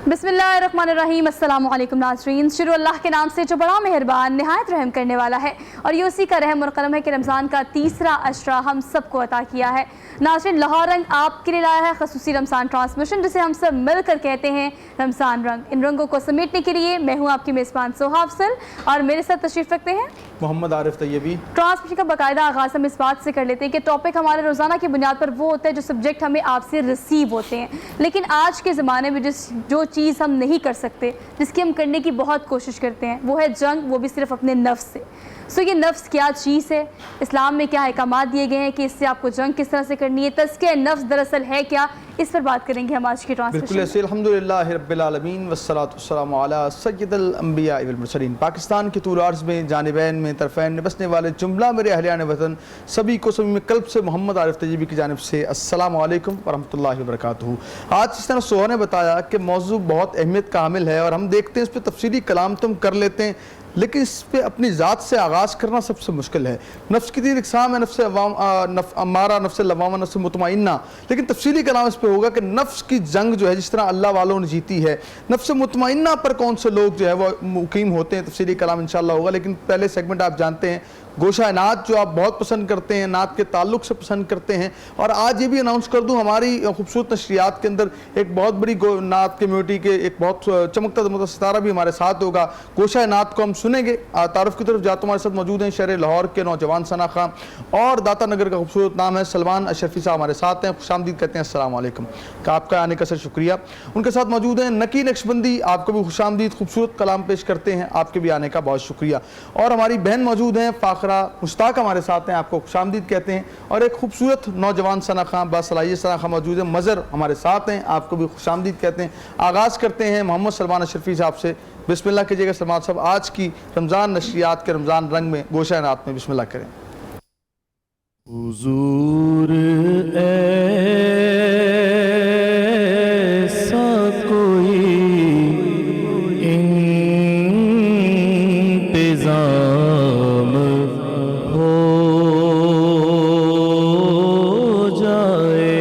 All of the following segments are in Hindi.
बिस्मिल्लाहिर्रहमानिर्रहीम। अस्सलामु अलैकुम नाज़रीन। शुरू अल्लाह के नाम से जो बड़ा मेहरबान नहायत रहम करने वाला है, और ये उसी का रहम और करम है कि रमज़ान का तीसरा अशरा हम सबको अता किया है। नाज़रीन, लाहौर रंग आपके लिए लाया है खसूसी रमज़ान ट्रांसमिशन, जिसे हम सब मिलकर कहते हैं रमज़ान रंग। इन रंगों को समेटने के लिए मैं हूँ आपकी मेज़बान सोहा अफजल, और मेरे साथ तशरीफ़ रखते हैं मोहम्मद आरिफ तैयबी। ट्रांसमिशन का बाकायदा आगाज़ हम इस बात से कर लेते हैं कि टॉपिक हमारे रोज़ाना की बुनियाद पर वो होता है जो सब्जेक्ट हमें आपसे रिसीव होते हैं, लेकिन आज के ज़माने में जो चीज़ हम नहीं कर सकते, जिसकी हम करने की बहुत कोशिश करते हैं, वो है जंग, वो भी सिर्फ अपने नफ्स से। सो ये नफ्स क्या चीज़ है, इस्लाम में क्या अहकामात दिए गए हैं कि इससे आपको जंग किस तरह से करनी है, तज़किया नफ्स दरअसल है क्या, इस पर बात करेंगे हम आज की ट्रांसमिशन। बिल्कुल ऐसे। अल्हम्दुलिल्लाह रब्बिल आलमीन वस्सलातु वस्सलामु अला सय्यिदिल अंबिया वल मुरसलीन। पाकिस्तान के तूल अर्ज़ में जानिबैन में तरफ़ैन में बसने वाले जुमला मेरे अहलियान वतन सभी को सभी में कल्ब से मोहम्मद आरिफ तैयबी की जानिब से अस्सलामु अलैकुम वरहमतुल्लाहि वबरकातुहू। आज जिस तरह सोहा ने बताया कि मौजू बहुत अहमियत का हामिल है, और हम देखते हैं इस पर तफसीली कलाम तो हम कर लेते हैं, लेकिन इस पर अपनी ज़ात से आगाज़ करना सबसे मुश्किल है। नफ्स की तीन इक़साम है, नफ्स अम्मारा, नफ्स लवामा, नफ्स मुतमइन्ना। लेकिन तफसीली कलाम इस पर होगा कि नफ्स की जंग जो है, जिस तरह अल्लाह वालों ने जीती है, नफ्स मुतमइन्ना पर कौन से लोग जो है वो मुकीम होते हैं, तफसीली कलाम इंशाअल्लाह होगा। लेकिन पहले सेगमेंट आप जानते हैं गोशा नात, जो आप बहुत पसंद करते हैं, नात के ताल्लुक से पसंद करते हैं। और आज ये भी अनाउंस कर दूं, हमारी खूबसूरत नशरियात के अंदर एक बहुत बड़ी नात कम्यूनिटी के एक बहुत चमकता दमकता सितारा भी हमारे साथ होगा। गोशा नात को हम सुनेंगे। तारुफ की तरफ जाता हूं, हमारे साथ मौजूद हैं शहर लाहौर के नौजवान सना खां, और दाता नगर का खूबसूरत नाम है सलमान अशरफी साहब हमारे साथ हैं। खुशामदीद कहते हैं, अस्सलाम वालेकुम। आपका आने का सर शुक्रिया। उनके साथ मौजूद हैं नकी नक्शबंदी, आपको भी खुशामदीद, खूबसूरत कलाम पेश करते हैं, आपके भी आने का बहुत शुक्रिया। और हमारी बहन मौजूद हैं मुश्ताक हमारे साथ हैं, आपको खुशामदीद कहते हैं। और एक खूबसूरत नौजवान सना खां, बासलाहियत सना खां मौजूद है, मज़र हमारे साथ हैं, आपको भी खुशामदीद कहते हैं। आगाज़ करते हैं मोहम्मद सलमान अशरफी साहब से। बिस्मिल्लाह कीजिएगा सलमान साहब, आज की रमज़ान नशरियात के रमज़ान रंग में गोशा नात में बिस्मिल्लाह करें। हुजूर ऐसा कोई इंतज़ाम हो जाए,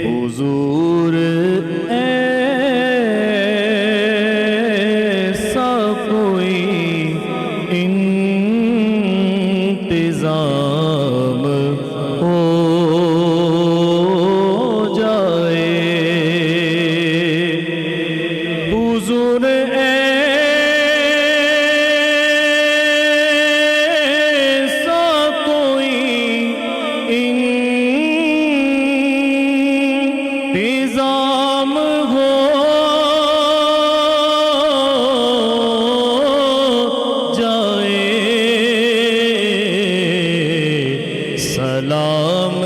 हुजूर ऐसा कोई इंतज़ाम हो जाए, हुजूर ऐसा कोई इंतज़ाम हो जाए, सलाम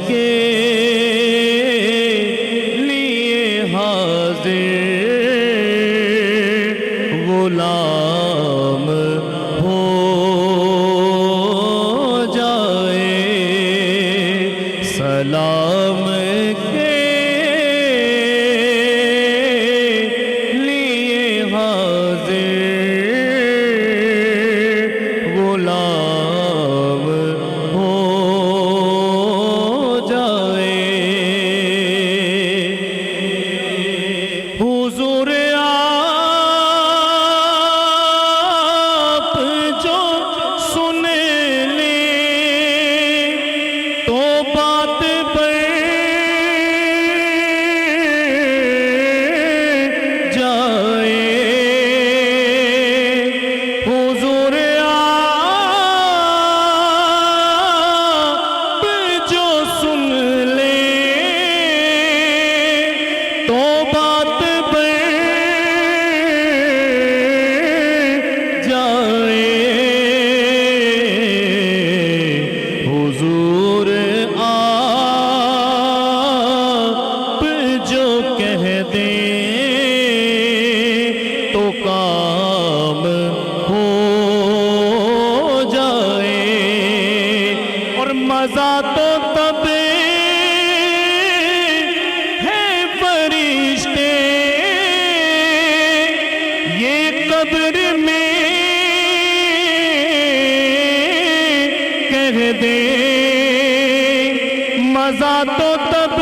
के लिए हाजिर गुलाम हो जाए, सलाम के लिए हाजिर गुलाम हो जाए, हुजूर आप जो सुन ले तो बात बढ़ जाए, हुजूर आप जो सुन ले तो बात बढ़ जाए, हुजूर आप जो कह दें तो काम हो जाए, और मज़ा तो तब है फरिश्ते ये कब्र में कह दे, मज़ा तो तब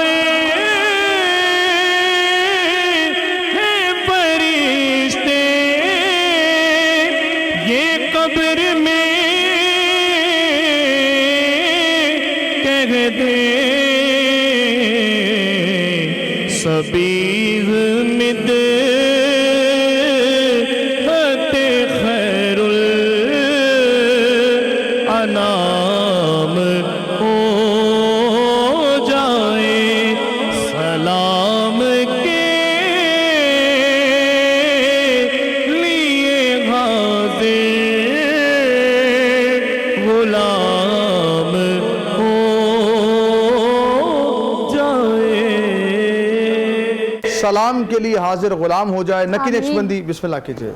सबीज मिदहत खैरुल अनाम हो जाए, सलाम के लिए हाजिर गुलाम हो जाए। सलाम के लिए हाजिर गुलाम हो जाए। नकी नक्शबंदी बिस्मिल्लाह कीजिए।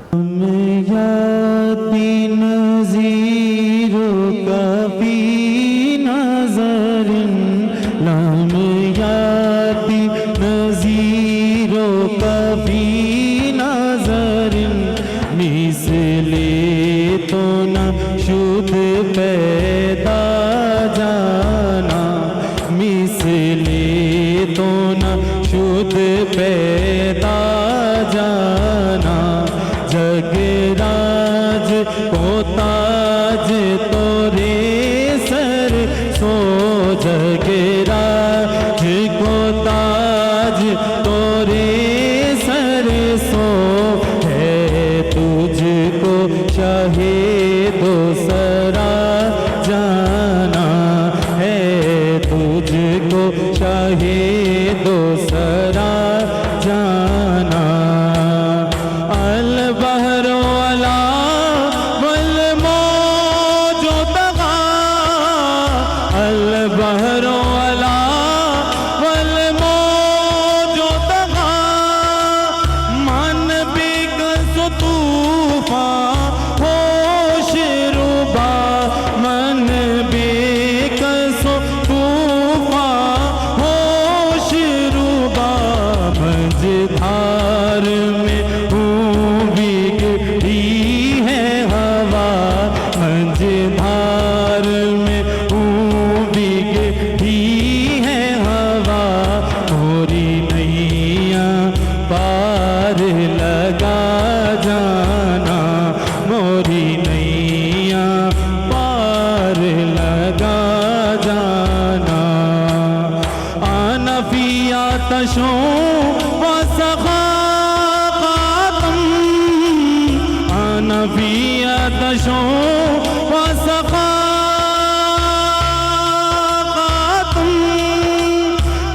पैदा जाना, जगराज को ताज तोरे सर सो, जगराज को ताज तोरे सर सो, है तुझको शाहे दो सरा जाना, है तुझको शाहे दो सरा जाना। अल बहरो अला वल मौजो तगा, अल बहरो अला वल मौजो तगा, मन बेकस तूफा होश रुबा, मन बेकस तूफा होश रुबा, मझधार में बिगड़ी है हवा, मझधार में बिगड़ी है हवा, मोरी नैया पार लगा जाना, मोरी नैया पार लगा जाना। आना फिया तशो वसखातम, आना फिया तशो वसखातम,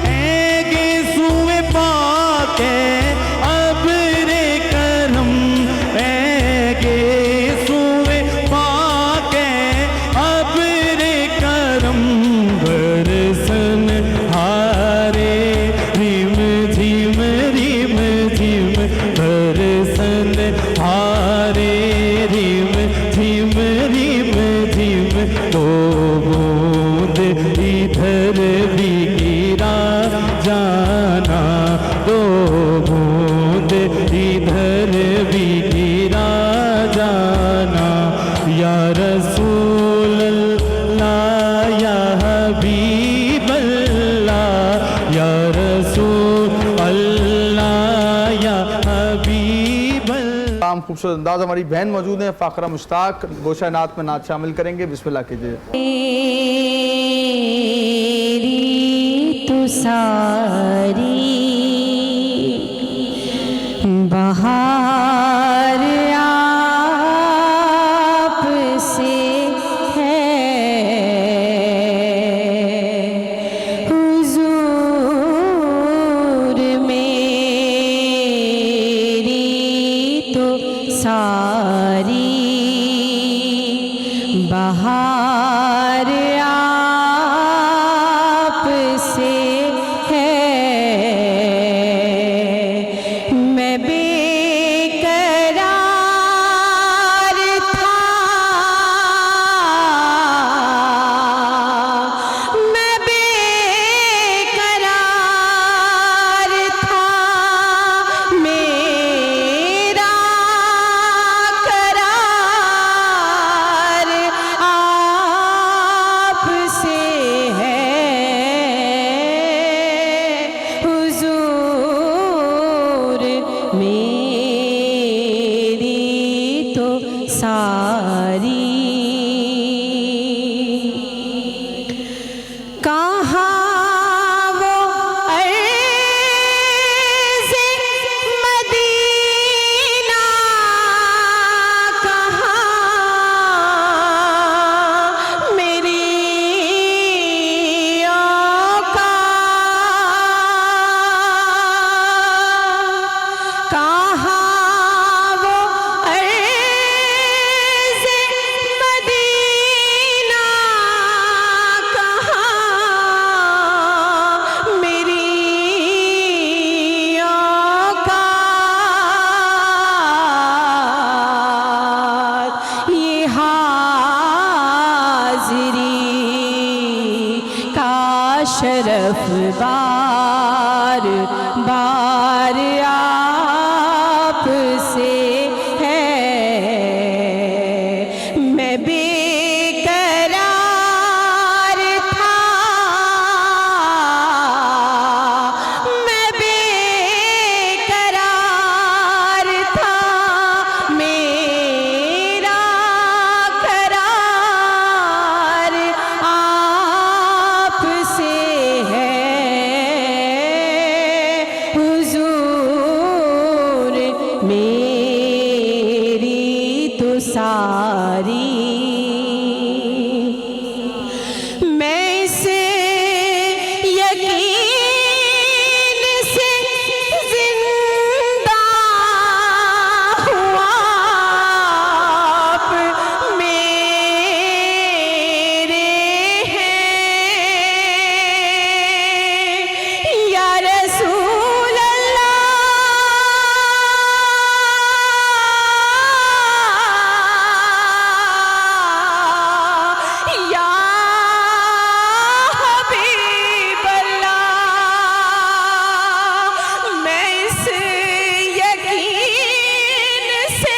ऐगे सुए पाके अब रे करम, ऐगे सुए पाके अब रे करम, बरसन हारे रिम झिम रिम झिम, बरसन हारे रिम झिम रिम झिम, तो बूंद इधर भी गिरा जाना, तो बूंद इधर भी गिरा जाना। या रसूल अल्लाह या हबीब अल्लाह, या रसूल अल्लाह या हबीब अल्लाह। तमाम खूबसूरत अंदाज हमारी बहन मौजूद हैं, फ़ाखरा मुश्ताक गोशा नात में नात शामिल करेंगे। बिस्मिल्लाह कीजिए। तेरी तू सारी बहार आप से है, हुजूर मेरी तो सारी बहार आप से है, बार बार आप से है। मैं बेकरार था, मैं बेकरार था, मेरा करार आप से है। हुजूर मेरी तो सारी मैं इसे यकीन से जिंदा हुआ, आप मेरे हैं या रसूल अल्लाह, या हबीब अल्लाह। मैं इस यकीन से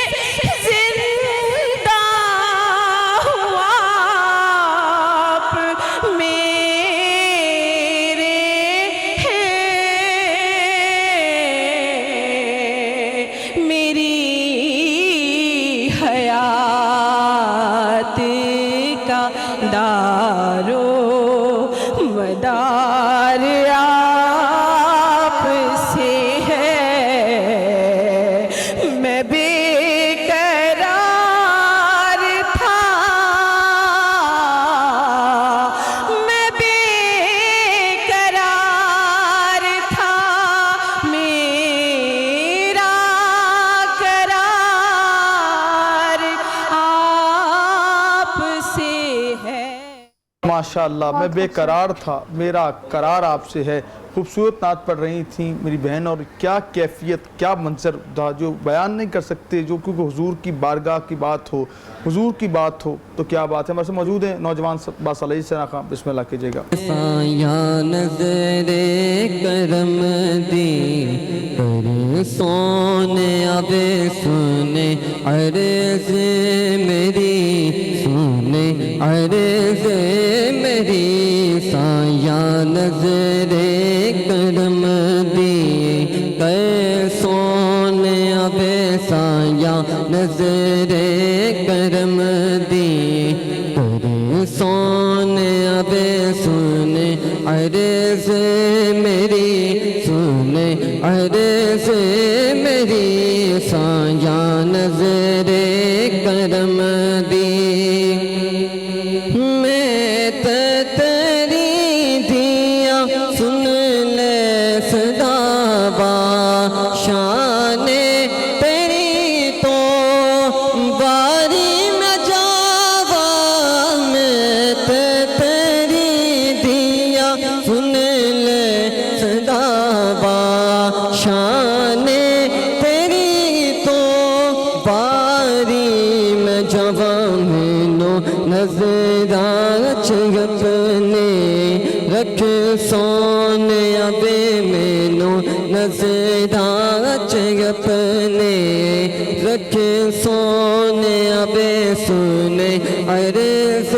जिंदा हुआ, आप मेरे हैं। मेरी हयात का दारो मदार आप से है। मैं बेकरार था, मैं बेकरार था, मेरा करार आप से है। माशाअल्लाह, मैं बेकरार था, मेरा करार आपसे है। खूबसूरत नात पढ़ रही थी मेरी बहन, और क्या कैफियत, क्या मंजर था जो बयान नहीं कर सकते। जो क्योंकि हुजूर की बारगाह की बात हो, हुजूर की बात हो तो क्या बात है। हमारे से मौजूद हैं नौजवान बासलई से नाखा, बिस्मिल्लाह कीजिएगा। साया नजरे करम दी कर सोने अबे सुने अर्ज़ मेरी, सुने अर्ज़ मेरी। साया नजरे करम दी कर सोने अबे, साया नजरे करम दी कर सोने अबे सुने अर्ज़ मेरी, सुने अर्ज़ मेरी। साया नजरे करम दी मैं तेरी दिया सुन ले सदाबा, शाने तेरी तो बारी में जावा। मैं तेरी दिया सुन ले सदाबा, शाने तेरी तो बारी में जावा। मैनो नजरा अपने रख सोने अबे, मैनो नजरा अपने रख सोने अबे। सुने अर्ज़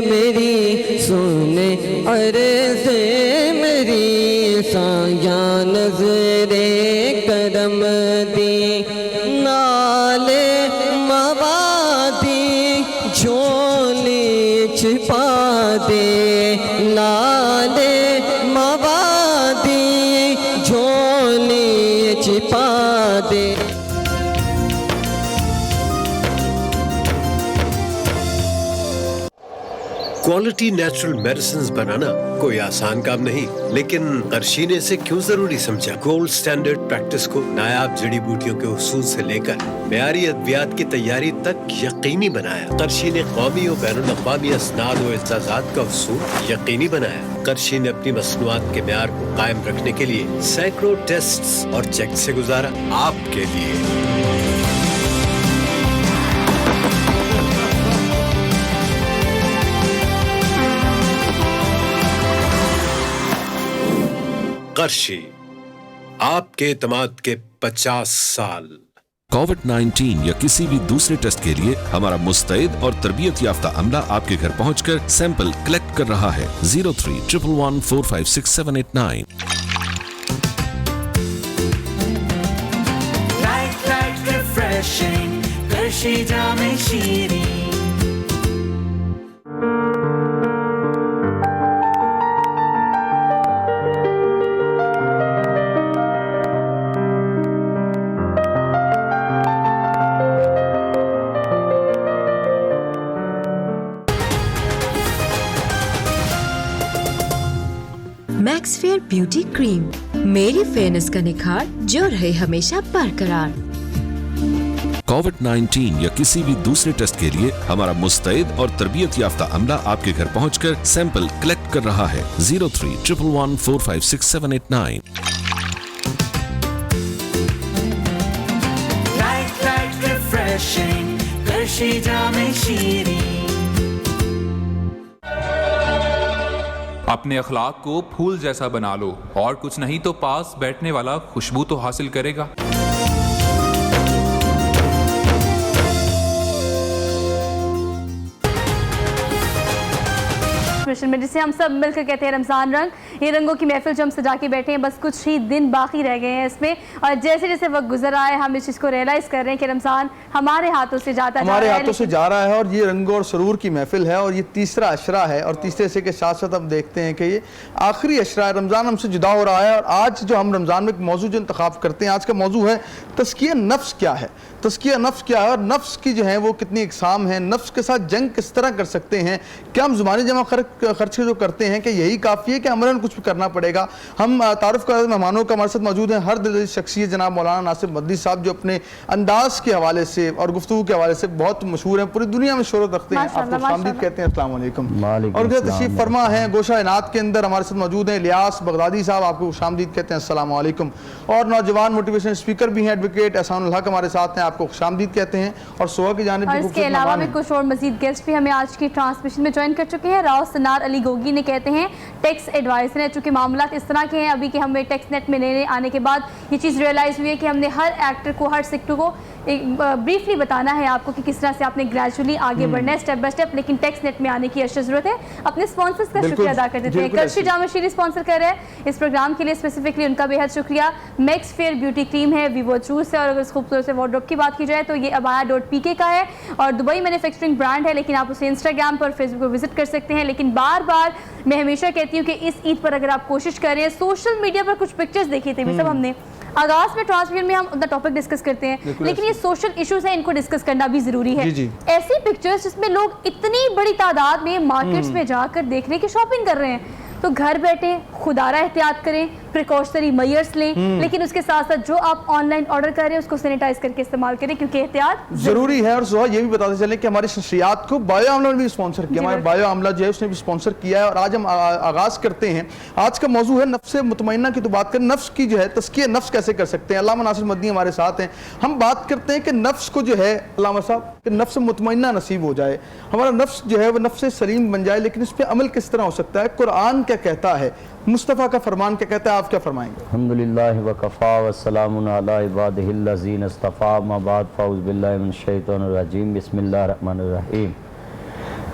मेरी, सुने अर्ज़ मेरी। साया नजरे करम दी नाले मवादी झोली छिपा दे, लाले मवादी झोली छिपा दे। क्वालिटी नेचुरल मेडिसिन बनाना कोई आसान काम नहीं, लेकिन कर्शी ने इसे क्यों जरूरी समझा। गोल्ड स्टैंडर्ड प्रैक्टिस को नायाब जड़ी बूटियों के उसूल से लेकर मेयारी अद्वियात की तैयारी तक यकीनी बनाया। कर्शी ने कौमी और बैनुल-अक़वामी असनाद और इजाज़ात का उसूल यकीनी बनाया। कर्शी ने अपनी मसनूआत के मेयार को कायम रखने के लिए सैकड़ों टेस्ट और चेक से गुजारा आपके लिए। कर्शी, आपके एतमाद के 50 साल। कोविड-19 या किसी भी दूसरे टेस्ट के लिए हमारा मुस्तैद और तरबियत याफ्ता अमला आपके घर पहुंचकर सैंपल कलेक्ट कर रहा है। 031114568789। Light refreshing, Hershey Jam Shiri. Maxfair beauty cream, मेरी फेयरनेस का निखार जो रहे हमेशा बरकरार। कोविड-19 या किसी भी दूसरे टेस्ट के लिए हमारा मुस्तैद और तरबियत याफ्ता अमला आपके घर पहुंचकर सैंपल कलेक्ट कर रहा है। 031114568789। Light refreshing, Hershey Jam Shiri. अपने अखलाक को फूल जैसा बना लो, और कुछ नहीं तो पास बैठने वाला खुशबू तो हासिल करेगा। में जिसे हम सब मिलकर कहते हैं रमजान रंग, ये रंगों की महफिल जो हम सजा के बैठे हैं, बस कुछ ही दिन बाकी रह गए हैं इसमें, और जैसे जैसे वक्त गुजर रहा है हम इस चीज़ को रियलाइज़ कर रहे हैं कि रमजान हमारे हाथों से जाता हमारे हाथों से जा रहा है, और ये रंगों और सरूर की महफिल है, और ये तीसरा अशरा है, और तीसरे अशरे के साथ साथ हम देखते हैं कि ये आखिरी अशरा है। रमज़ान हमसे जुदा हो रहा है, और आज जो हम रमज़ान में एक मौजू जो इंतखाब करते हैं, आज का मौजू है तज़किया नफ्स क्या है। तज़किया नफ्स क्या है, और नफ्स की जो है वो कितनी इकसाम है, नफ्स के साथ जंग किस तरह कर सकते हैं, क्या हम ज़ुबानी जमा खर्च जो करते हैं कि यही काफ़ी है कि अमरन कुछ भी करना पड़ेगा। हम तारुफ कर मेहमानों का हमारे साथ मौजूद हैं हर दिल शख्सियत जनाब मौलाना नासिर मदनी साहब, जो अपने अंदाज के हवाले से और गुफ्तगू के हवाले से बहुत मशहूर हैं, पूरी दुनिया में शोहरत रखते हैं। आपको खुशामदीद कहते हैं। अस्सलाम वालेकुम। और तशरीफ फरमा है गोशा इनात के अंदर हमारे साथ मौजूद हैं इलियास बगदादी साहब, आपको खुशामदीद कहते हैं। अस्सलाम वालेकुम। और नौजवान मोटिवेशन स्पीकर भी हैं एडवोकेट एहसानुल हक हमारे साथ हैं, आपको खुशामदीद कहते हैं। और सुहा की जानिब इसके अलावा भी कुछ और मजीद गेस्ट भी हमें आज की ट्रांसमिशन में ज्वाइन कर चुके हैं। राव सनार अली गोगी ने कहते हैं टैक्स एडवाइजर हैं, चूँकि मामला इस तरह के हैं अभी कि हमें टैक्स नेट में लेने आने के बाद ये चीज़ रियलाइज़ हुई है कि हमने हर एक्टर को, हर सेक्टर को एक ब्रीफली बताना है आपको कि किस तरह से आपने ग्रेजुअली आगे बढ़ना है स्टेप बाय स्टेप, लेकिन टैक्स नेट में आने की अशद ज़रूरत है। अपने स्पॉन्सर्स का शुक्रिया अदा कर देते हैं। कर्शी जाम शीरी स्पॉन्सर कर रहे हैं इस प्रोग्राम के लिए, स्पेसिफिकली उनका बेहद शुक्रिया। मैक्स फेयर ब्यूटी क्रीम है, वीवो जूस है, और अगर इस खूबसूरत से वार्डरोब की बात की जाए तो ये abaya.pk का है और दुबई मैन्युफैक्चरिंग ब्रांड है, लेकिन आप उसे इंस्टाग्राम पर, फेसबुक पर विजिट कर सकते हैं। लेकिन बार बार मैं हमेशा कहती हूँ कि इस ईद पर अगर आप कोशिश कर रहे हैं, सोशल मीडिया पर कुछ पिक्चर्स देखी थी सब हमने, आगाज में ट्रांसमिशन में हम अपना टॉपिक डिस्कस करते हैं, लेकिन ये सोशल इश्यूज हैं, इनको डिस्कस करना भी जरूरी है। ऐसी पिक्चर्स जिसमें लोग इतनी बड़ी तादाद में मार्केट्स में जाकर देखने की शॉपिंग कर रहे हैं, तो घर बैठे खुदारा एहतियात करें, प्रिकॉशनरी मेजर्स लें, लेकिन उसके साथ साथ जो आप ऑनलाइन ऑर्डर कर रहे हैं उसको सैनिटाइज करके इस्तेमाल करें, क्योंकि एहतियात जरूरी है। और सुहा ये भी बताते चलें कि हमारी शख्सियात को बायो आमला ने भी स्पॉन्सर किया, हमारे बायो आमला जो है उसने भी स्पॉन्सर किया है। और आज हम आगाज करते हैं, आज का मौजू है नफ्स मुतमइन्ना की। तो बात करें नफ्स की जो है तज़किया नफ्स कैसे कर सकते हैं। अल्लामा नासिर मदनी हमारे साथ हैं। हम बात करते हैं कि नफ्स को जो है अल्लामा साहब कि नफ्स मुतमइन्ना नसीब हो जाए, हमारा नफ्स जो है वो नफ्स सलीम बन जाए, लेकिन इस पर अमल किस तरह हो सकता है, कुरान क्या कहता है, मुस्तफ़ा का फरमान क्या कहता है, आप क्या फरमाएंगे। अल्हम्दुलिल्लाह व कफ़ा व सलामुन अला इबादिहिल्लज़ीना इस्तफ़ा मा बाद फ़ऊज़ बिल्लाहि मिनश शैतानिर रजीम बिस्मिल्लाहिर रहमानिर रहीम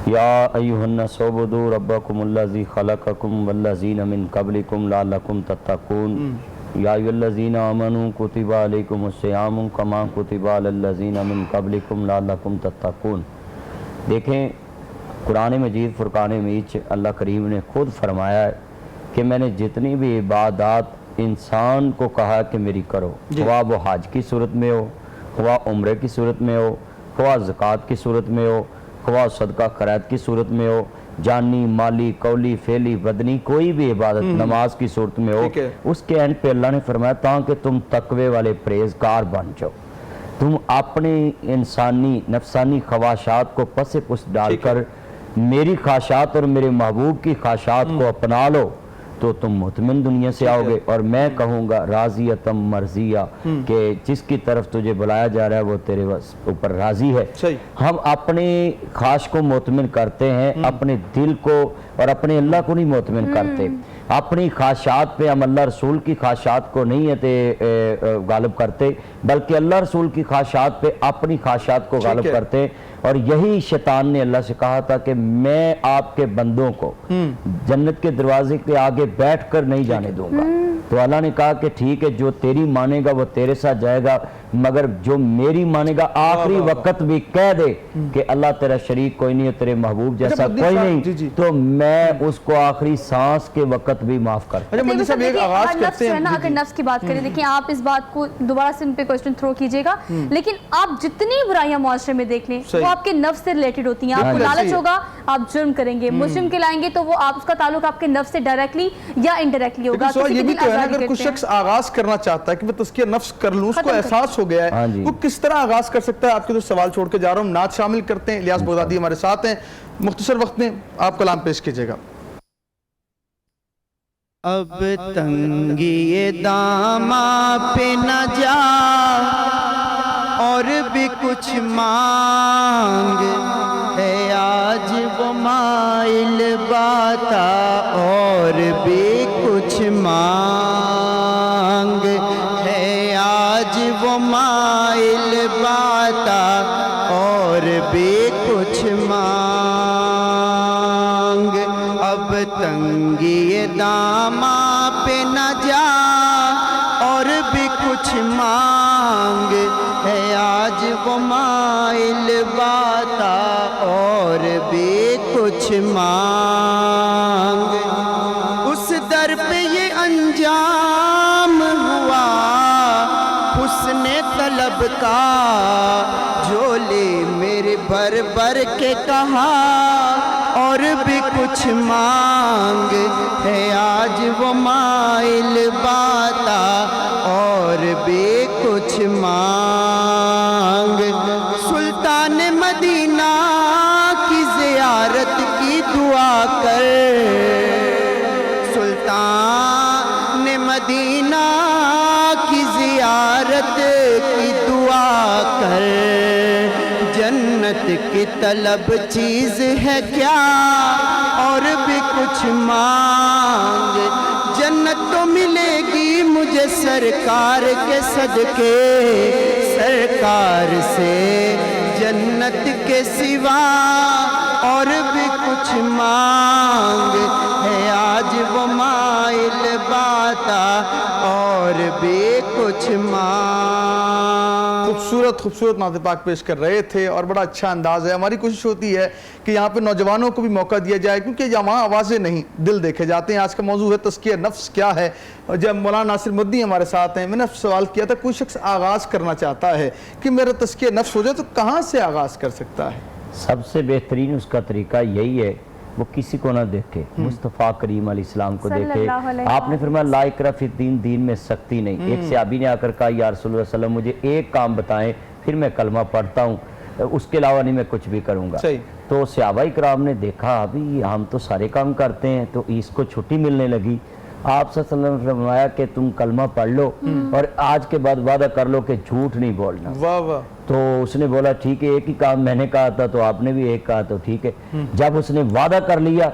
या अय्युहन्नास उबुदू रब्बकुमुल्लज़ी खलक़कुम वल्लज़ीना मिन क़ब्लिकुम लअल्लकुम तत्तक़ून या अय्युहल्लज़ीना आमनू कुतिबा अलैकुमुस्सियामु कमा कुतिबा अलल्लज़ीना मिन क़ब्लिकुम लअल्लकुम तत्तक़ून। देखें, कुरान मजीद फुरकान मीच अल्लाह करीम ने खुद फरमाया है कि मैंने जितनी भी इबादत इंसान को कहा कि मेरी करो, हुआ वो हज की सूरत में हो, हुआ उम्रे की सूरत में हो, हुआ ज़कात की सूरत में हो, हुआ सदका खैरात की सूरत में हो, जानी माली कौली फेली बदनी कोई भी इबादत नमाज की सूरत में हो, उसके एंड पे अल्लाह ने फरमाया ताकि तुम तकवे वाले परहेज़गार बन जाओ, तुम अपने इंसानी नफसानी ख्वाहिशात को पसे पुस डालकर मेरी ख्वाहिशात और मेरे महबूब की ख्वाहिशात को अपना लो, तो तुम मुतमिन दुनिया से आओगे। और मैं कहूँगा राज़ियतम मर्जिया कि जिसकी तरफ तुझे बुलाया जा रहा है वो तेरे ऊपर राज़ी है। हम अपने ख्वाहिश को मुतमिन करते हैं, अपने दिल को और अपने अल्लाह को नहीं मुतमिन करते। अपनी ख्वाहिशात पे हम अल्लाह रसूल की ख्वाहिशात को नहीं है गालिब करते, बल्कि अल्लाह रसूल की ख्वाहिशात पे अपनी ख्वाहिशात को गालिब करते हैं। और यही शैतान ने अल्लाह से कहा था कि मैं आपके बंदों को जन्नत के दरवाजे के आगे बैठ कर नहीं जाने दूंगा। तो अल्लाह ने कहा कि ठीक है, जो तेरी मानेगा वो तेरे साथ जाएगा, मगर जो मेरी मानेगा आखिरी वक्त भी कह दे कि अल्लाह तेरा शरीक कोई नहीं है, तेरे महबूब जैसा कोई नहीं, तो मैं उसको आखिरी सांस के वक्त भी माफ कर। अगर नफ्स की बात करें, देखिए आप इस बात को दोबारा से इन पे क्वेश्चन थ्रो कीजिएगा, लेकिन आप जितनी बुराइयां मुआशरे में देख लें वो आपके नफ्स से रिलेटेड होती हैं। आपको लालच होगा, आप जुर्म करेंगे, मुस्लिम के लाएंगे तो वो आप उसका ताल्लुक आपके नफ्स से डायरेक्टली या इनडायरेक्टली होगा। ये भी तो है, अगर कुछ शख्स आगाज करना चाहता है कि मैं तज़किया नफ्स कर लूं, उसको एहसास हो गया है, वो किस तरह आगाज कर सकता है? आपके तो सवाल छोड़ के जा रहा हूं, नात शामिल करते हैं। इलियास बगदादी हमारे साथ हैं, मुख्तसर वक्त में आप कलाम पेश कीजिएगा। अब तंगी दामा पे न जा और भी कुछ मांग है, आज वो माइल बाता और भी कुछ मांग है, आज वो माइल बाता और भी कुछ मांग। अब तंगी दामा पे न जा और भी कुछ मांग है, आज वो माइल बाता और भी कुछ मांग। उस दर पे ये अंजाम हुआ हुस्ने तलब का, झोले मेरे भर भर के कहा और भी कुछ मांग है, आज वो माइल बाता और भी कुछ मांग। सुल्तान मदीना की ज़ियारत की दुआ कर, सुल्तान मदीना की ज़ियारत की दुआ कर। जन्नत की तलब चीज़ है क्या और भी कुछ मांग, जन्नत तो मिलेगी मुझे सरकार के सदके, सरकार से जन्नत के सिवा और भी कुछ मांग है, आज वो माइल बाता और भी कुछ मांग। खूबसूरत खूबसूरत नात पाक पेश कर रहे थे और बड़ा अच्छा अंदाज है। हमारी कोशिश होती है कि यहाँ पे नौजवानों को भी मौका दिया जाए, क्योंकि यहाँ आवाज़ें नहीं दिल देखे जाते हैं। आज का मौजूद है तज़किया नफ्स क्या है। जब मौलाना नासिर मद्दी हमारे साथ हैं, मैंने सवाल किया था, कोई शख्स आगाज़ करना चाहता है कि मेरा तज़किया नफ्स हो जाए, तो कहाँ से आगाज़ कर सकता है? सबसे बेहतरीन उसका तरीका यही है, वो किसी को ना देखे, मुस्तफ़ा करीम अलैहिस्सलाम को देखे। आपने फरमाया ला इकरा फिद्दीन, दीन में सख्ती नहीं। एक सहाबी ने आकर कहा, या रसूलुल्लाह सल्लल्लाहु अलैहि वसल्लम मुझे एक काम बताएं, फिर मैं कलमा पढ़ता हूँ, उसके अलावा नहीं मैं कुछ भी करूँगा। तो सहाबाए किराम ने देखा, अभी हम तो सारे काम करते हैं, तो इसको छुट्टी मिलने लगी। आप सल्लल्लाहु अलैहि वसल्लम ने फरमाया कि तुम कलमा पढ़ लो और आज के बाद वादा कर लो कि झूठ नहीं बोलना। वाह वाह। तो उसने बोला ठीक है, एक ही काम मैंने कहा था तो आपने भी एक कहा, तो ठीक है। जब उसने वादा कर लिया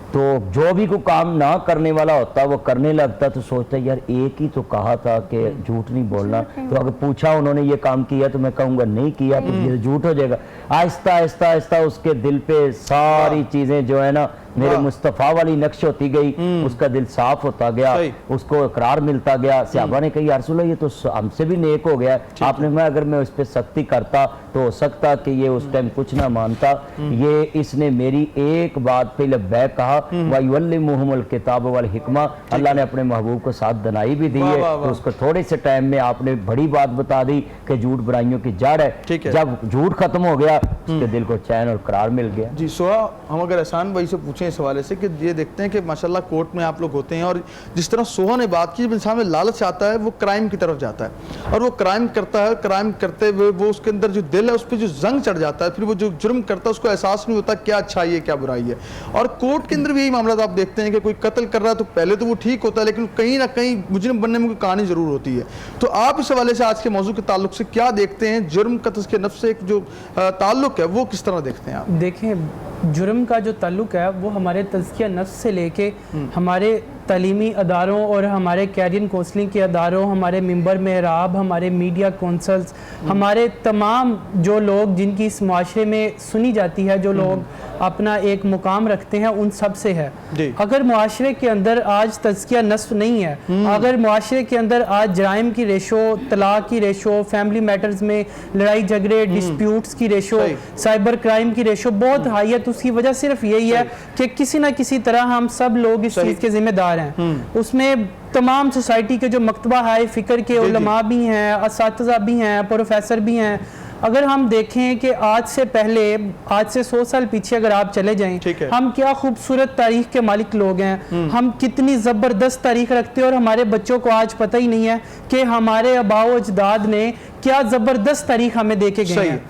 तो जो भी कोई काम ना करने वाला होता वो करने लगता, तो सोचता यार एक ही तो कहा था कि झूठ नहीं बोलना, तो अगर पूछा उन्होंने ये काम किया तो मैं कहूँगा नहीं किया, तो ये झूठ हो जाएगा। आहिस्ता आहिस्ता आहिस्ता उसके दिल पे सारी चीज़ें जो है ना मेरे मुस्तफ़ा वाली नक्श होती गई, उसका दिल साफ होता गया, उसको इकरार मिलता गया। सहाबा ने कहा या रसूल अल्लाह ये तो हमसे भी नेक हो गया। आपने कहा अगर मैं उस पर सख्ती करता तो हो सकता कि ये उस टाइम कुछ ना मानता, ये इसने मेरी एक बात पे लब्बैक कहा, वयुअल्लिमुहुमुल किताब वल हिकमा, अल्लाह ने अपने महबूब को साथ दनाई भी दी है। तो उसको थोड़े से टाइम में आपने बड़ी बात बता दी कि झूठ बुराइयों की जड़ है। जब झूठ खत्म हो गया उसके दिल को चैन और करार मिल गया। जी सोहा, हम अगर एहसान भाई से पूछें इस हवाले से कि ये देखते हैं कि माशाल्लाह कोर्ट में आप लोग होते हैं, और जिस तरह सोहा ने बात की, जब इंसान में लालच आता है वो क्राइम की तरफ जाता है और वो क्राइम करता है, क्राइम करते हुए वो उसके अंदर जो दिल है उस पर जो जंग चढ़ जाता है, फिर वो जो जुर्म करता है उसको एहसास नहीं होता क्या अच्छाई है क्या बुराई है। और कोर्ट के अंदर भी यही मामला आप देखते हैं कि कोई कत्ल कर रहा है तो पहले तो वो ठीक होता है, लेकिन कहीं ना कहीं मुजरिम बनने में कोई कहानी जरूर होती है। तो आप इस हवाले से आज के मौजू के ताल्लुक से क्या देखते हैं, जुर्म का तज़किया नफ्स से एक जो ताल्लुक है वो किस तरह देखते हैं आप? देखें, जुर्म का जो ताल्लुक है वो हमारे तज़किया नफ्स से लेके हमारे तालीमी अदारों और हमारे कैरियर काउंसलिंग के अदारों, हमारे मेंबर मेहराब, हमारे मीडिया कौंसल्स, हमारे तमाम जो लोग जिनकी इस माशरे में सुनी जाती है, जो लोग अपना एक मुकाम रखते हैं, उन सब से है। अगर मुआशरे के अंदर आज तज़किया नस्फ नहीं है, अगर मुआशरे के अंदर आज जराइम की रेशो, तलाक की रेशो, फैमिली मैटर्स में लड़ाई झगड़े, डिस्प्यूट्स की रेशो, साइबर क्राइम की रेशो बहुत हाई है, तो उसकी वजह सिर्फ यही है कि किसी ना किसी तरह हम सब लोग इस चीज़ के जिम्मेदार हैं। उसमें तमाम सोसाइटी के जो मकतबा है फ़िक्र के उलमा भी हैं, असातिज़ा भी हैं, प्रोफेसर भी हैं। अगर हम देखें कि आज से पहले, आज से 100 साल पीछे अगर आप चले जाएं, हम क्या खूबसूरत तारीख के मालिक लोग हैं, हम कितनी ज़बरदस्त तारीख रखते हैं, और हमारे बच्चों को आज पता ही नहीं है कि हमारे आबाओ अजदाद ने क्या ज़बरदस्त तारीख हमें दे के गए हैं।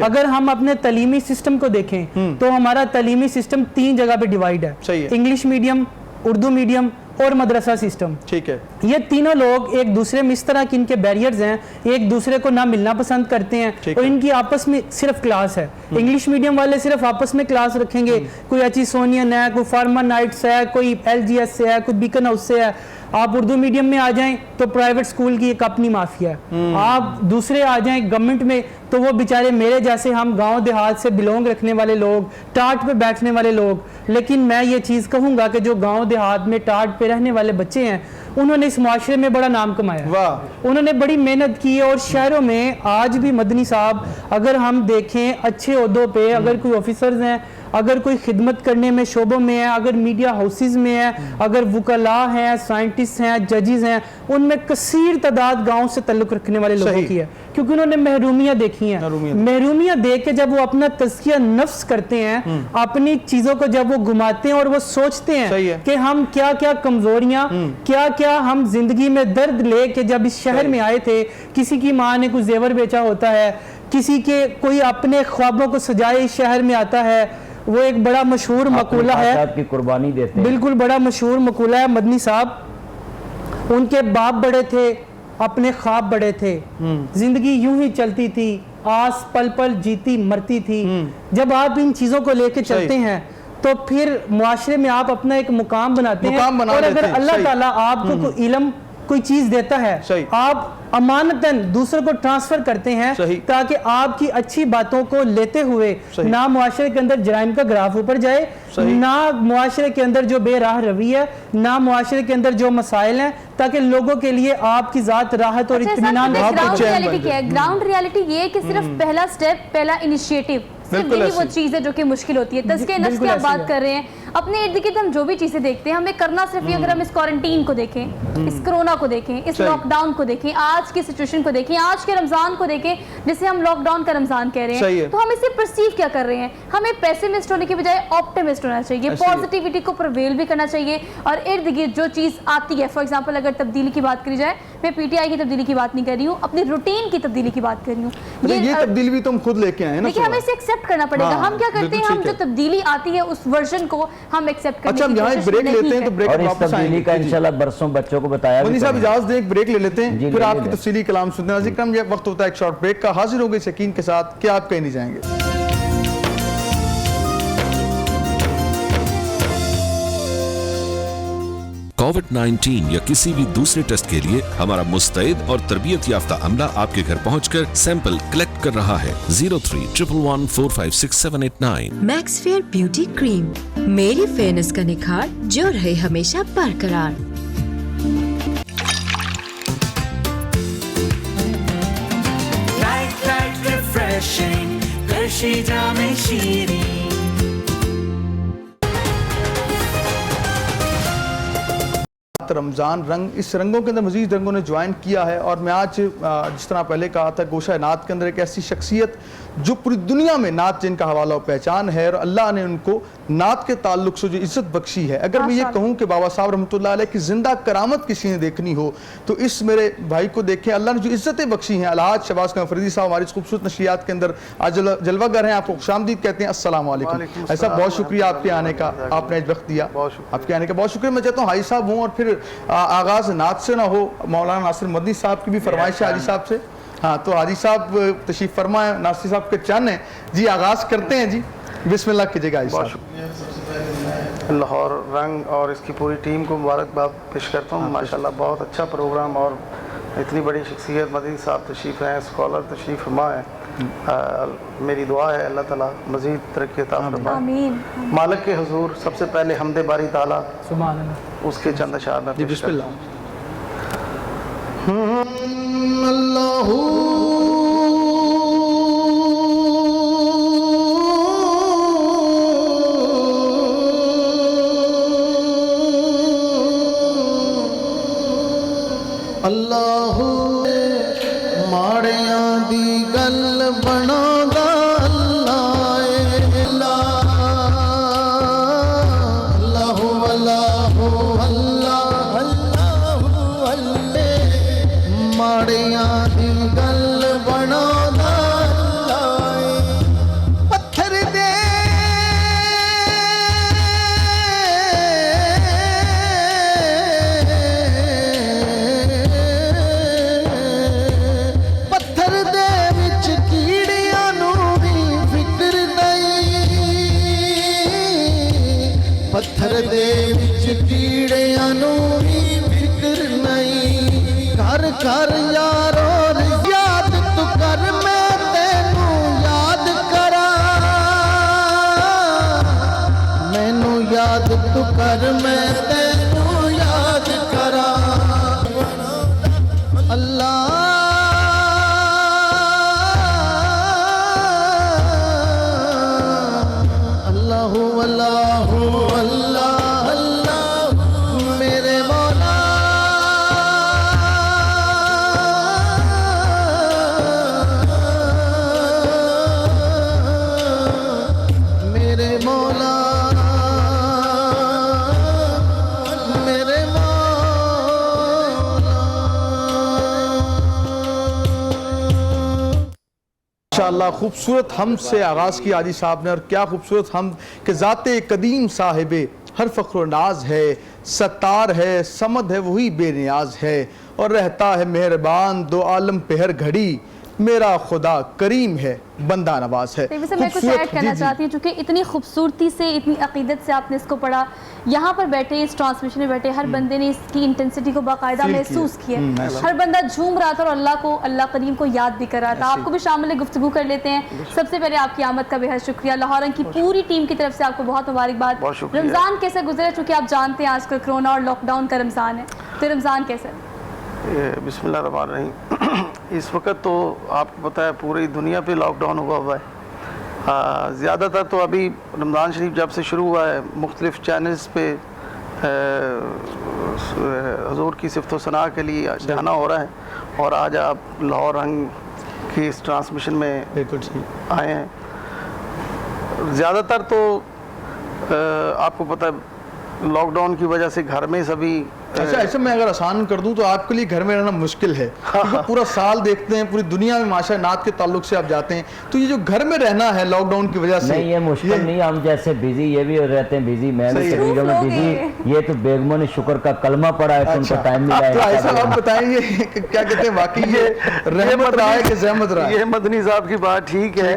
अगर हम अपने तलीमी सिस्टम को देखें तो हमारा तलीमी सिस्टम 3 जगह पे डिवाइड है, इंग्लिश मीडियम, उर्दू मीडियम और मदरसा सिस्टम। ठीक है, ये तीनों लोग एक दूसरे में इस तरह की इनके बैरियर्स हैं, एक दूसरे को ना मिलना पसंद करते हैं, और इनकी आपस में सिर्फ क्लास है। इंग्लिश मीडियम वाले सिर्फ आपस में क्लास रखेंगे, कोई एचिसोनियन है, कोई फार्मा नाइट्स है, कोई LGS से है, कोई बीकन हाउस से है। आप उर्दू मीडियम में आ जाएं तो प्राइवेट स्कूल की एक अपनी माफिया है, आप दूसरे आ जाएं गवर्नमेंट में तो वो बेचारे मेरे जैसे हम गांव देहात से बिलोंग रखने वाले लोग, टाट पे बैठने वाले लोग। लेकिन मैं ये चीज़ कहूँगा कि जो गांव देहात में टाट पे रहने वाले बच्चे हैं, उन्होंने इस माशरे में बड़ा नाम कमाया, उन्होंने बड़ी मेहनत की है। और शहरों में आज भी मदनी साहब अगर हम देखें अच्छे ओहदों पे, अगर कोई ऑफिसर्स हैं, अगर कोई खिदमत करने में शोबों में है, अगर मीडिया हाउसेज में है, अगर वकला हैं, साइंटिस्ट हैं, जजेस हैं, उनमें कसीर तादाद गाँव से तल्लुक़ रखने वाले लोगों की है, क्योंकि उन्होंने महरूमियाँ देखी हैं। महरूमियाँ देख के जब वो अपना तज़किया नफ्स करते हैं, अपनी चीज़ों को जब वो घुमाते हैं और वो सोचते हैं कि हम क्या क्या कमज़ोरियाँ, क्या क्या हम जिंदगी में दर्द ले के जब इस शहर में आए थे, किसी की माँ ने कुछ जेवर बेचा होता है, किसी के कोई अपने ख्वाबों को सजाए इस शहर में आता है। वो एक बड़ा मशहूर मकूला है, की कुर्बानी देते हैं, बिल्कुल बड़ा मशहूर मकूला है मदनी साहब, उनके बाप बड़े थे, अपने ख्वाब बड़े थे, जिंदगी यूं ही चलती थी, आस पल पल जीती मरती थी। जब आप इन चीजों को लेके चलते हैं तो फिर मुआशरे में आप अपना एक मुकाम बनाते हैं, और अगर अल्लाह ताला आपको कोई इल्म, कोई चीज देता है, आप अमानतन दूसरों को ट्रांसफर करते हैं, ताकि आपकी अच्छी बातों को लेते हुए ना मुआशरे के अंदर जराइम का ग्राफ ऊपर जाए, ना मुआशरे के अंदर जो बेराह रवि है, ना मुआशरे के अंदर जो मसाइल हैं, ताकि लोगों के लिए आपकी जात राहत और इत्मीनान। ग्राउंड रियलिटी ये है कि सिर्फ पहला स्टेप, पहला इनिशिएटिव, सिर्फ यही वो चीज़ है जो कि मुश्किल होती है। तज़किया नफ्स की आप बात कर रहे हैं, अपने इर्द गिर्द हम जो भी चीज़ें देखते हैं, हमें करना सिर्फ ये, अगर हम इस क्वारंटीन को देखें, इस कोरोना को देखें, इस लॉकडाउन को देखें, आज की सिचुएशन को देखें, आज के रमज़ान को देखें, जिसे हम लॉकडाउन का रमज़ान कह रहे हैं, तो हम इसे परसीव क्या कर रहे हैं? हमें पेसिमिस्ट होने की बजाय ऑप्टिमिस्ट होना चाहिए, पॉजिटिविटी को प्रिवेल भी करना चाहिए, और इर्द गिर्द जो चीज़ आती है, फॉर एग्जाम्पल अगर तब्दीली की बात करी जाए, मैं PTI की तब्दीली की बात नहीं कर रही हूँ, अपनी रूटीन की तब्दीली की बात कर रही हूँ। ये तब्दीली भी तुम खुद लेके आए ना, देखिए हमें इसे एक्सेप्ट करना पड़ेगा। हम क्या करते हैं, हम जो तब्दीली आती है उस वर्जन को हम एक्सेप्ट करने की कोशिश ब्रेक लेते हैं, तो ब्रेक और इस तब्दीली का इंशाल्लाह बरसों बच्चों को बताया। मदनी साहब इजाजत दें, एक ब्रेक ले लेते हैं, फिर आपकी तफसीली कलाम सुनते हैं। नाज़रीन, ये वक्त होता है एक शॉर्ट ब्रेक का। हाजिर हो गए इस यकीन के साथ कि आप कहीं नहीं जाएंगे। कोविड-19 या किसी भी दूसरे टेस्ट के लिए हमारा मुस्तैद और तरबियत याफ्ता अमला आपके घर पहुंचकर सैंपल कलेक्ट कर रहा है। 0311456789। मैक्सफेयर ब्यूटी क्रीम, मेरी फेयरनेस का निखार जो रहे हमेशा बरकरार। लाइट रिफ्रेशिंग, करशी जामे शीरी। रमज़ान रंग, इस रंगों के अंदर मज़ीद रंगों ने ज्वाइन किया है, और मैं आज जिस तरह पहले कहा था, गोशा नात के अंदर एक ऐसी शख्सियत जो पूरी दुनिया में नात जिनका हवाला और पहचान है, और अल्लाह ने उनको नात के ताल्लुक से जो इज़्ज़त बख्शी है। अगर मैं ये कहूँ कि बाबा साहब रहमतुल्लाह अलैह की जिंदा करामत किसी ने देखनी हो तो इस मेरे भाई को देखें। अल्लाह ने जो इज़्ज़तें बख्शी हैं, अलहाज शहबाज खान फरीदी साहब हमारी खूबसूरत नशरियात के अंदर आज जलवागर हैं, आपको खुशामदीद कहते हैं। अस्सलाम वालेकुम। ऐसा बहुत शुक्रिया आपके आने का, आपने आज वक्त दिया, आपके आने का बहुत शुक्रिया। मैं चाहता हूँ हाजी साहब हों, और फिर आगाज़ नात से ना हो, मौलाना नासिर मदनी साहब की भी फरमाइश है हाजी साहब से। हाँ, तो हाजी साहब तशरीफ फरमा है, नासिर साहब के चंद हैं जी, आगाज़ करते हैं जी, बिस्मिल्लाह कीजिएगा हाजी साहब। लाहौर रंग और इसकी पूरी टीम को मुबारकबाद पेश करता हूँ। माशाल्लाह बहुत अच्छा प्रोग्राम और इतनी बड़ी शख्सियत मदनी साहब तशरीफ़ हैं, स्कॉलर तशरीफ़ फरमा है। मेरी दुआ है अल्लाह ताला मज़ीद तरक्की अता फरमाए। मालिक के हुजूर सबसे पहले हमदे बारी ताला सुभान अल्लाह उसके चंद अशार में पेश करता हूँ। अल्लाहू अल्लाहू माड़ियां दी गल बनादा अल्लाहू अल्लाहू अल्लाह अल्लाहू अल्लाह माड़ियां दी गल बनादा पत्थर दे पत्थर दे विच कीड़ियां नू भी फिक्र नहीं, पत्थर दे विच कीड़ियां नू भी फिक्र नहीं। घर घर यारो याद तू कर मैं तेनू याद करा, मैनू याद तू कर मैं तेनू याद करा। अल्लाह अल्लाहू अल्लाहू अल्लाह अल्लाह मेरे मौला मेरे मौला मेरे इंशाअल्लाह खूबसूरत हम से आगाज़ की आदि साहब ने, और क्या खूबसूरत हम कि ज़ाते कदीम साहिबे हर फ़ख्र नाज है, सत्तार है समद है वही बेनियाज है, और रहता है मेहरबान दो आलम पे हर घड़ी, मेरा खुदा करीम है बंदा नवाज है। तो वैसे मैं कुछ ऐड करना चाहती हूँ, चूँकि इतनी खूबसूरती से इतनी अकीदत से आपने इसको पढ़ा, यहाँ पर बैठे इस ट्रांसमिशन में बैठे हर बंदे ने इसकी इंटेंसिटी को बाकायदा महसूस किया। हर बंदा झूम रहा था और अल्लाह को, अल्लाह करीम को याद भी कर रहा था। आपको भी शामिल गुफ्तगू कर लेते हैं। सबसे पहले आपकी आमद का बेहद शुक्रिया, लाहौर रंग की पूरी टीम की तरफ से आपको बहुत मुबारकबाद। रमज़ान कैसे गुजरा, चूँकि आप जानते हैं आजकल कोरोना और लॉकडाउन का रमज़ान है, तो रमज़ान कैसे? बिस्मिल्लाहिर्रहमानिर्रहीम। इस वक्त तो आपको पता है पूरी दुनिया पे लॉकडाउन हुआ है। ज़्यादातर तो अभी रमज़ान शरीफ जब से शुरू हुआ है मुख्तलिफ़ चैनल्स पे हुज़ूर की सिफ़्त व सना के लिए जाना हो रहा है, और आज आप लाहौर रंग की इस ट्रांसमिशन में आए हैं। ज़्यादातर तो आपको पता है लॉकडाउन की वजह से घर में सभी अच्छा, ऐसे मैं अगर आसान कर दूं तो आपके लिए घर में रहना मुश्किल है, क्योंकि पूरा साल देखते हैं पूरी दुनिया में माशा नात के ताल्लुक से आप जाते हैं, तो ये जो घर में रहना है लॉकडाउन की वजह से नहीं, ये मुश्किल नहीं। हम जैसे बिजी ये भी रहते हैं, बिजी मैं भी तकरीरों में बिजी। ये तो बेगमों ने शुक्र का कलमा पढ़ा है, तो उनको टाइम मिला है। ऐसा आप बताएंगे क्या कहते हैं, वाकई ये रहमत रहा है कि ज़हमत रहा है? ये मदनी साहब की बात ठीक है,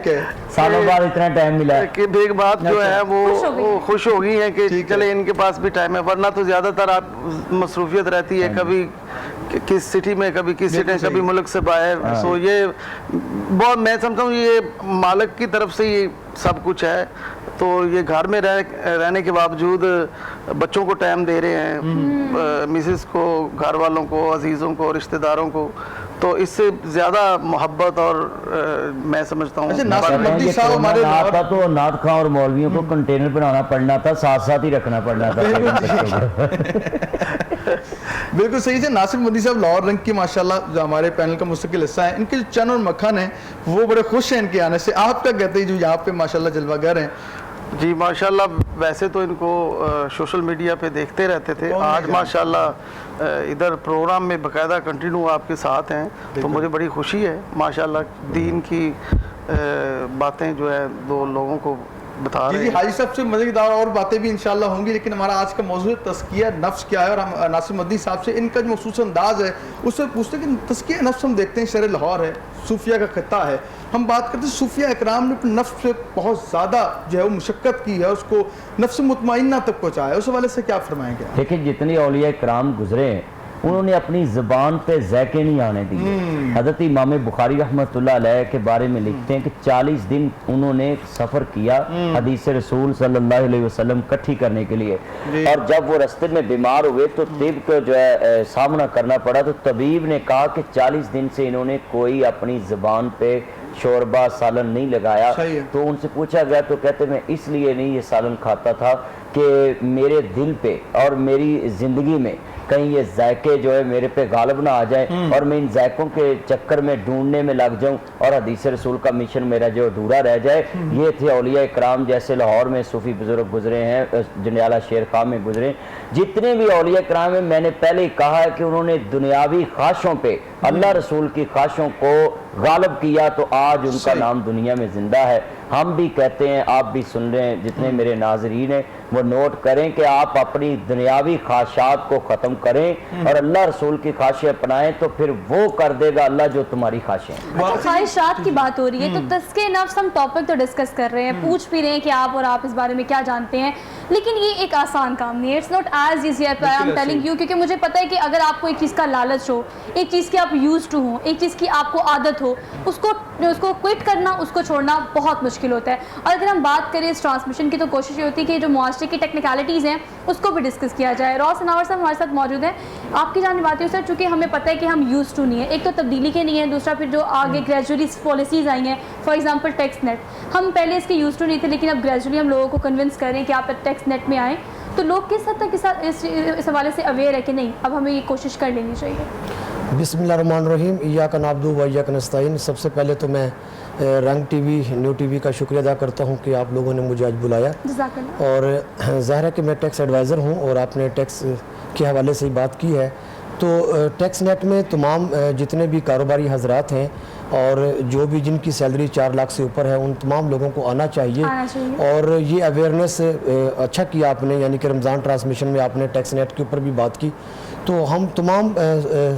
सालों बाद इतना टाइम मिला है कि बेगमात जो है वो खुश हो गई है कि चले इनके पास भी टाइम है, वरना तो ज़्यादातर आप मसरूफियत रहती है, कभी किस सिटी में, कभी किस सिटी में, कभी मुल्क से बाहर। सो ये बहुत, मैं समझता हूँ ये मालिक की तरफ से ये सब कुछ है। तो ये घर में रहने के बावजूद बच्चों को टाइम दे रहे हैं, मिसेस को, घर वालों को, अजीज़ों को, रिश्तेदारों को, तो इससे ज़्यादा मोहब्बत और मैं समझता हूँ था तो नात खां और मौलवियों को कंटेनर बनाना पड़ना था, साथ साथ ही रखना पड़ना था। बिल्कुल सही से। नासिर मदनी साहब लाहौर रंग की माशाल्लाह जो हमारे पैनल का मुस्तकिल हिस्सा है, इनके जो चन और मक्खन है वो बड़े खुश हैं इनके आने से। आप क्या कहते हैं जो यहाँ पे माशाल्लाह जलवागर हैं? जी माशाल्लाह, वैसे तो इनको सोशल मीडिया पे देखते रहते थे, आज माशाल्लाह इधर प्रोग्राम में बाकायदा कंटिन्यू आपके साथ हैं, तो मुझे बड़ी खुशी है। माशाल्लाह दीन की बातें जो है दो लोगों को बता रहे जी हैं। हाजी साहब से मज़ेदार और बातें भी इंशाल्लाह होंगी, लेकिन हमारा आज का मौजूद तज़किया नफ्स क्या है, और हम नासिर मदनी साहब से इनका जो मखसूस अंदाज है उससे पूछते हैं कि तज़किया नफ्स हम देखते हैं शहर लाहौर है, सूफिया का खिता है, हम बात करते हैं सूफिया इकराम ने अपने नफ्स पे बहुत ज़्यादा जो है वो मुशक्क़त की है, उसको नफ्स मुतमइन्ना तक पहुँचाया, उस हवाले से क्या फरमाएंगे? देखिए जितने औलिया कराम गुजरे हैं उन्होंने अपनी ज़बान पे ज़ैके नहीं आने दिए। हज़रत इमाम बुखारी रहमतुल्लाह अलैह के बारे में लिखते हैं कि 40 दिन उन्होंने सफ़र किया हदीस रसूल सल्लल्लाहु अलैहि वसल्लम इकट्ठी करने के लिए, और जब वो रास्ते में बीमार हुए तो तिब को जो है सामना करना पड़ा, तो तबीब ने कहा कि 40 दिन से इन्होंने कोई अपनी ज़बान पे शोरबा सालन नहीं लगाया। तो उनसे पूछा गया तो कहते मैं इसलिए नहीं ये सालन खाता था कि मेरे दिल पे और मेरी ज़िंदगी में कहीं ये जायके जो है मेरे पे गालिब ना आ जाए और मैं इन जायकों के चक्कर में ढूंढने में लग जाऊं और हदीस रसूल का मिशन मेरा जो अधूरा रह जाए। ये थे औलिया इकराम, जैसे लाहौर में सूफी बुजुर्ग गुजरे हैं, जंडियाला शेर खां में गुजरे, जितने भी औलिया इकराम हैं, मैंने पहले ही कहा है कि उन्होंने दुनियावी ख्वाहिशों पे अल्लाह रसूल की ख्वाहिशों को गालिब किया, तो आज उनका नाम दुनिया में जिंदा है। हम भी कहते हैं, आप भी सुन रहे हैं, जितने मेरे नाजरीन हैं वो नोट करें कि आप अपनी दुनियावी ख्वाहिशात को ख़त्म करें और अल्लाह रसूल की ख्वाहिशें अपनाएं, तो फिर वो कर देगा अल्लाह जो तुम्हारी ख्वाहिशें हैं। अच्छा, ख्वाहिशात की बात हो रही है तो तज़किए नफ्स हम टॉपिक तो डिस्कस कर रहे हैं, पूछ भी रहे हैं कि आप इस बारे में क्या जानते हैं, लेकिन ये एक आसान काम नहीं है। It's not as easy I am telling you, क्योंकि मुझे पता है कि अगर आपको एक चीज़ का लालच हो, एक चीज़ की आप यूज टू हो, एक चीज़ की आपको आदत हो, उसको क्विट करना, उसको छोड़ना बहुत मुश्किल होता है। और अगर हम बात करें इस ट्रांसमिशन की तो कोशिश ये होती है कि जो मुआशरे की टेक्निकलिटीज़ हैं उसको भी डिस्कस किया जाए। रॉस सनावर साहब हमारे साथ मौजूद हैं। आपकी जान बात है सर, चूँकि हमें पता है कि हम यूज टू नहीं है, एक तो तब्दीली के नहीं है, दूसरा फिर जो आगे ग्रेजुअली पॉलिसीज़ आई हैं, फॉर एग्जाम्पल टैक्स नेट, हम पहले इसके यूज टू नहीं थे, लेकिन अब ग्रेजुअली हम लोगों को कन्विंस करें कि आप टैक्स नेट में आएँ, तो लोग किस हद तक इस हवाले से अवेयर है कि नहीं अब हमें ये कोशिश कर लेनी चाहिए? बिस्मिल्लाहिर्रहमानिर्रहीम, इय्याका नअब्दु व इय्याका नस्तईन। सबसे पहले तो मैं रंग टीवी, न्यू टीवी का शुक्रिया अदा करता हूं कि आप लोगों ने मुझे आज बुलाया, और ज़ाहिर है कि मैं टैक्स एडवाइज़र हूं और आपने टैक्स के हवाले से ही बात की है। तो टैक्स नेट में तमाम जितने भी कारोबारी हजरात हैं और जो भी जिनकी सैलरी 4 लाख से ऊपर है, उन तमाम लोगों को आना चाहिए। और ये अवेयरनेस अच्छा किया आपने, यानी कि रमज़ान ट्रांसमिशन में आपने टैक्स नेट के ऊपर भी बात की। तो हम तमाम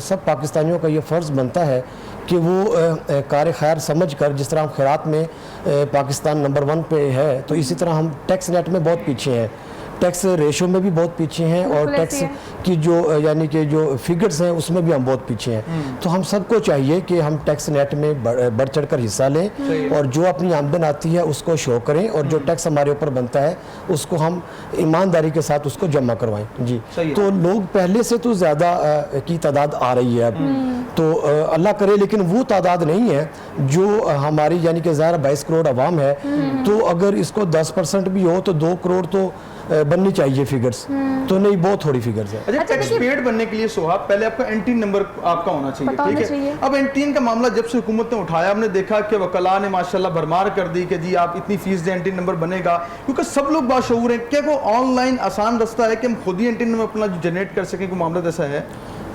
सब पाकिस्तानियों का ये फ़र्ज़ बनता है कि वो कार खैर समझ कर, जिस तरह हम खैरात में पाकिस्तान नंबर 1 पे है, तो इसी तरह हम टैक्स नेट में बहुत पीछे हैं, टैक्स रेशो में भी बहुत पीछे हैं, और टैक्स की जो यानी कि जो फिगर्स हैं उसमें भी हम बहुत पीछे हैं। तो हम सबको चाहिए कि हम टैक्स नेट में बढ़ चढ़ कर हिस्सा लें और जो अपनी आमदन आती है उसको शो करें, और जो टैक्स हमारे ऊपर बनता है उसको हम ईमानदारी के साथ उसको जमा करवाएं। जी, तो लोग पहले से तो ज़्यादा की तादाद आ रही है अब, तो अल्लाह करे, लेकिन वो तादाद नहीं है जो हमारी, यानी कि ज़ाहिर 22 करोड़ आवाम है, तो अगर इसको 10% भी हो तो 2 करोड़ तो बननी चाहिए फिगर्स, तो नहीं, बहुत थोड़ी फिगर्स है। अच्छा, टैक्स पेड बनने के लिए सोहा पहले आपका एंटीन नंबर आपका होना चाहिए, ठीक है? अब एंटीन का मामला जब से हुकूमत ने उठाया, हमने देखा कि वकला ने माशाल्लाह भरमार कर दी कि जी आप इतनी फीस दें, एंटीन नंबर बनेगा, क्योंकि सब लोग बाशऊर हैं। क्या वो ऑनलाइन आसान रास्ता है कि हम खुद ही एंटीन नंबर अपना जनरेट कर सकें? कोई मामला ऐसा है?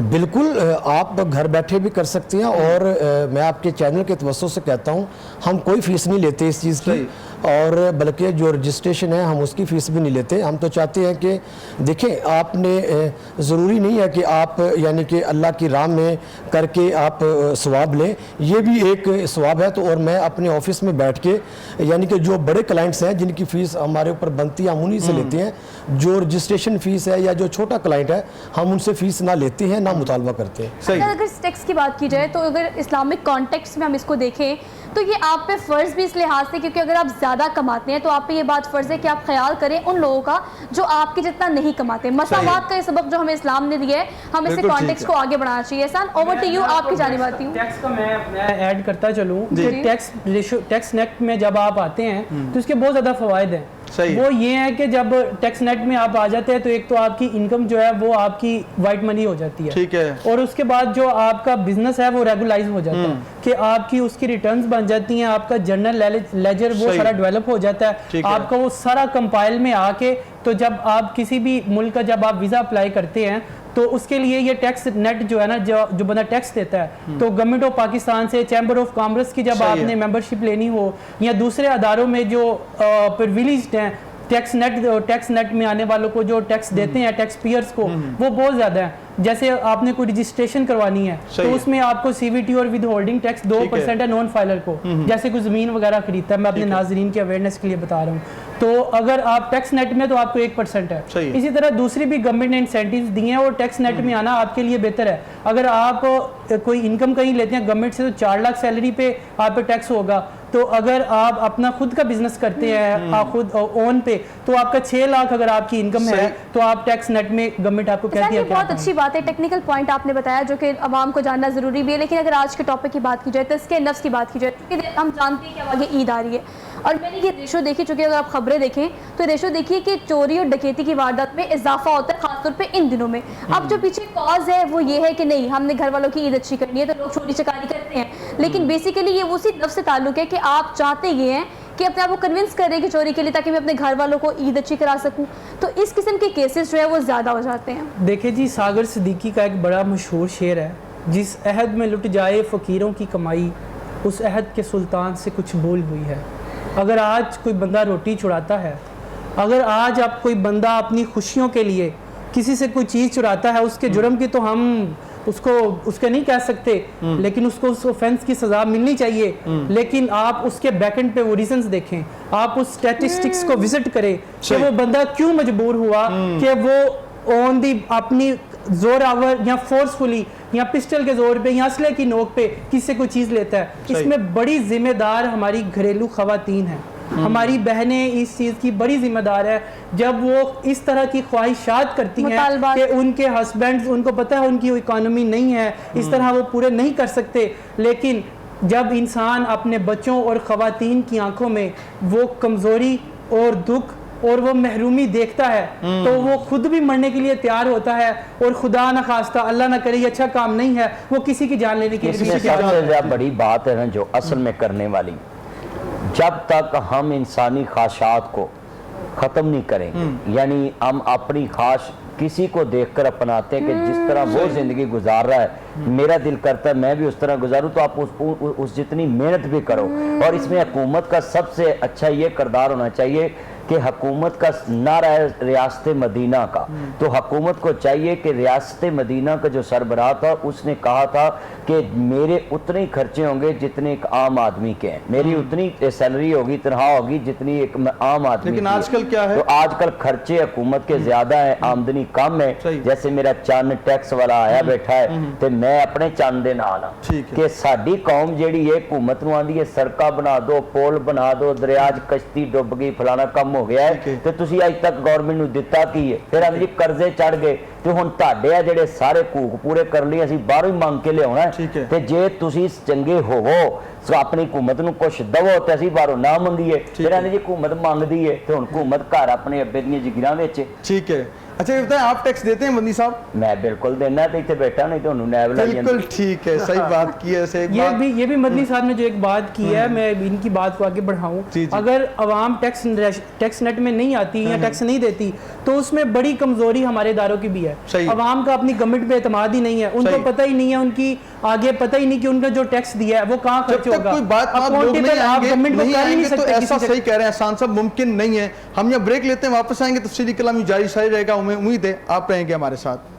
बिल्कुल, आप घर बैठे भी कर सकते हैं, और मैं आपके चैनल के तवज्जो से कहता हूँ, हम कोई फ़ीस नहीं लेते इस चीज़ की, और बल्कि जो रजिस्ट्रेशन है हम उसकी फ़ीस भी नहीं लेते। हम तो चाहते हैं कि देखें, आपने ज़रूरी नहीं है कि आप यानी कि अल्लाह की राह में करके आप सवाब लें, ये भी एक सवाब है। तो और मैं अपने ऑफिस में बैठ के, यानी कि जो बड़े क्लाइंट्स हैं जिनकी फ़ीस हमारे ऊपर बनती है, हम उन्हीं से लेते हैं। जो रजिस्ट्रेशन फ़ीस है या जो छोटा क्लाइंट है, हम उनसे फ़ीस ना लेते हैं, ना मुतालबा करते हैं। अगर टैक्स की बात की जाए तो अगर इस्लामिक कॉन्टेक्स्ट में हम इसको देखें तो ये आप पे फ़र्ज़ भी इस लिहाज से, क्योंकि अगर आप ज़्यादा कमाते हैं तो आप पे ये बात फ़र्ज़ है कि आप ख्याल करें उन लोगों का जो आपके जितना नहीं कमाते। मसावात का ये सबक जो हमें इस्लाम ने दिया है, हम इसे कॉन्टेक्स्ट को आगे बढ़ाना चाहिए। एहसान, ओवर टू यू, आपकी जानिब आती हूँ। टैक्स का मैं ऐड करता चलूँ कि टैक्स नेट में जब आप आते हैं तो इसके बहुत ज़्यादा फ़वाइद हैं। वो ये है कि जब टैक्स नेट में आप आ जाते हैं तो एक तो आपकी इनकम जो है वो आपकी वाइट मनी हो जाती है, ठीक है, और उसके बाद जो आपका बिजनेस है वो रेगुलाइज हो जाता है कि आपकी उसकी रिटर्न्स बन जाती हैं, आपका जर्नल लेजर वो सारा डेवलप हो जाता है, आपका वो सारा कंपाइल में आके, तो जब आप किसी भी मुल्क का जब आप वीज़ा अप्लाई करते हैं तो उसके लिए ये टैक्स नेट जो है ना, जो बंदा टैक्स देता है, तो गवर्नमेंट ऑफ पाकिस्तान से चैम्बर ऑफ कॉमर्स की जब आपने मेंबरशिप लेनी हो या दूसरे अदारों में जो प्रिविलेज्ड हैं टैक्स नेट में आने वालों को जो टैक्स देते हैं टैक्स पेयर्स को, वो बहुत ज़्यादा है। जैसे आपने कोई रजिस्ट्रेशन करवानी है तो उसमें आपको सीवीटी और विद होल्डिंग टैक्स 2% है नॉन फाइलर को, जैसे कोई ज़मीन वगैरह खरीदता है, मैं अपने नाजरीन की अवेयरनेस के लिए बता रहा हूँ। तो अगर आप टैक्स नेट में तो आपको 1% है। इसी तरह दूसरी भी गवर्नमेंट ने इंसेंटिव्स दिए हैं और टैक्स नेट में आना आपके लिए बेहतर है। अगर आप कोई इनकम कहीं लेते हैं गवर्नमेंट से तो 4 लाख सैलरी पे आप पे टैक्स होगा, तो अगर आप अपना खुद का बिजनेस करते हैं आप खुद ओन पे, तो आपका 6 लाख अगर आपकी इनकम है तो आप टैक्स नेट में गवर्नमेंट आपको कहती है। बहुत अच्छी बात है, टेक्निकल पॉइंट आपने बताया जो कि आवाम को जानना जरूरी भी है। लेकिन अगर आज के टॉपिक की बात की जाए तो इसके नफ्स की बात की जाए, क्योंकि हम जानते हैं कि आगे ईद आ रही है और मैंने ये रेशो देखी, चूँकि अगर आप खबरें देखें तो रेशो देखिए कि चोरी और डकैती की वारदात में इजाफा होता है खासतौर पे इन दिनों में। अब जो पीछे कॉज है वो ये है कि नहीं हमने घर वालों की ईद अच्छी करनी है तो लोग चोरी चकारी करते हैं, लेकिन बेसिकली ये उसी नफ्स से ताल्लुक है कि आप चाहते ये हैं कि अपने आप को कन्विंस करें कि चोरी के लिए, ताकि मैं अपने घर वालों को ईद अच्छी करा सकूं। तो इस किस्म के केसेस जो है वो ज़्यादा हो जाते हैं। देखिए जी, सागर सिद्दीकी का एक बड़ा मशहूर शेर है, जिस अहद में लुट जाए फ़कीरों की कमाई, उस अहद के सुल्तान से कुछ भूल हुई है। अगर आज कोई बंदा रोटी चुराता है, अगर आज आप कोई बंदा अपनी खुशियों के लिए किसी से कोई चीज़ चुराता है, उसके जुर्म की तो हम उसके नहीं कह सकते, लेकिन उसको उस ऑफेंस की सजा मिलनी चाहिए। लेकिन आप उसके बैकएंड पे वो रीजंस देखें, आप उस स्टैटिस्टिक्स को विजिट करें कि वो बंदा क्यों मजबूर हुआ कि वो ऑन दी अपनी जोर आवर या फोर्सफुली या पिस्टल के जोर पे या असले की नोक पे किसी कोई चीज़ लेता है। इसमें बड़ी जिम्मेदार हमारी घरेलू खवातीन हैं, हमारी बहनें इस चीज़ की बड़ी जिम्मेदार है। जब वो इस तरह की ख्वाहिशात करती हैं कि उनके हस्बैंड, उनको पता है उनकी इकोनॉमी नहीं है, इस तरह वो पूरे नहीं कर सकते, लेकिन जब इंसान अपने बच्चों और ख़वातीन की आंखों में वो कमज़ोरी और दुख और वो महरूमी देखता है तो वो खुद भी मरने के लिए तैयार होता है, और खुदा न खास्ता अल्लाह ना करे ये अच्छा काम नहीं है, वो किसी की जान लेने की सबसे बड़ी बात है ना जो असल में करने वाली, जब तक हम इंसानी ख्वाहिशात को ख़त्म नहीं करेंगे, यानी हम अपनी ख्वाहिश किसी को देखकर अपनाते हैं कि जिस तरह वो ज़िंदगी गुजार रहा है मेरा दिल करता है मैं भी उस तरह गुजारूं, तो आप उस जितनी मेहनत भी करो। और इसमें हुकूमत का सबसे अच्छा ये किरदार होना चाहिए कि हुकूमत का नारा है रियासत मदीना का, तो हुकूमत को चाहिए कि रियासत मदीना का जो सरबराह था उसने कहा था कि मेरे उतने ही खर्चे होंगे जितने एक आम आदमी के हैं, मेरी उतनी सैलरी होगी, तनख्वाह होगी जितनी एक आम आदमी। लेकिन आजकल क्या है, तो आजकल खर्चे हुकूमत के ज्यादा है, आमदनी कम है। जैसे मेरा चंद टैक्स वाला आया बैठा है तो मैं अपने चंद दे नाल कि साडी कौम जेड़ी है हुकूमत नूं आंदी है सड़कां बना दो, पुल बना दो, दरिया च कश्ती डुब गई, फलाना कम हो गया है, तो तुसी अज तक गवर्नमेंट नूं दिता की है? फिर आंदी करजे चढ़ गए, तो हुण तुहाडे आ जेड़े सारे भूख पूरे कर लिए असीं बाहरों ही मंग के लियाउणा है, ते जे तुसी चंगे होवो अपनी हुकूमत नूं कुछ दवो ते असीं बाहरों ना मंगीए। फिर आंदी जी हुकूमत मंगदी है तो हुण हुकूमत घर अपने अब्बे दीयां जगीरां विच। ठीक है, अच्छा ये बताएं आप टैक्स देते हैं बंदी साहब? मैं बिल्कुल देना, तो इत्थे बैठा नहीं तो नैब लग जांदी। बिल्कुल ठीक है, सही बात की है। ये भी मदनी साहब ने जो एक बात की है, मैं इनकी बात को आगे बढ़ाऊं, अगर अवाम टैक्स नेट में नहीं आती या टैक्स नहीं देती तो उसमें बड़ी कमजोरी हमारे इदारों की भी है। अवाम का अपनी गवर्नमेंट पे एतमाद ही नहीं है, उनको पता ही नहीं है, उनकी आगे पता ही नहीं कि उनका जो टैक्स दिया है वो कहाँ खर्च होगा। कोई बात आप गवर्नमेंट को कर ही नहीं सकते। ऐसा सही कह रहे हैं एहसान साहब, मुमकिन नहीं है। हम यहाँ ब्रेक लेते हैं, वापस आएंगे तफसीली कलाम जारी सारी रहेगा, उम्मीद है आप रहेंगे हमारे साथ।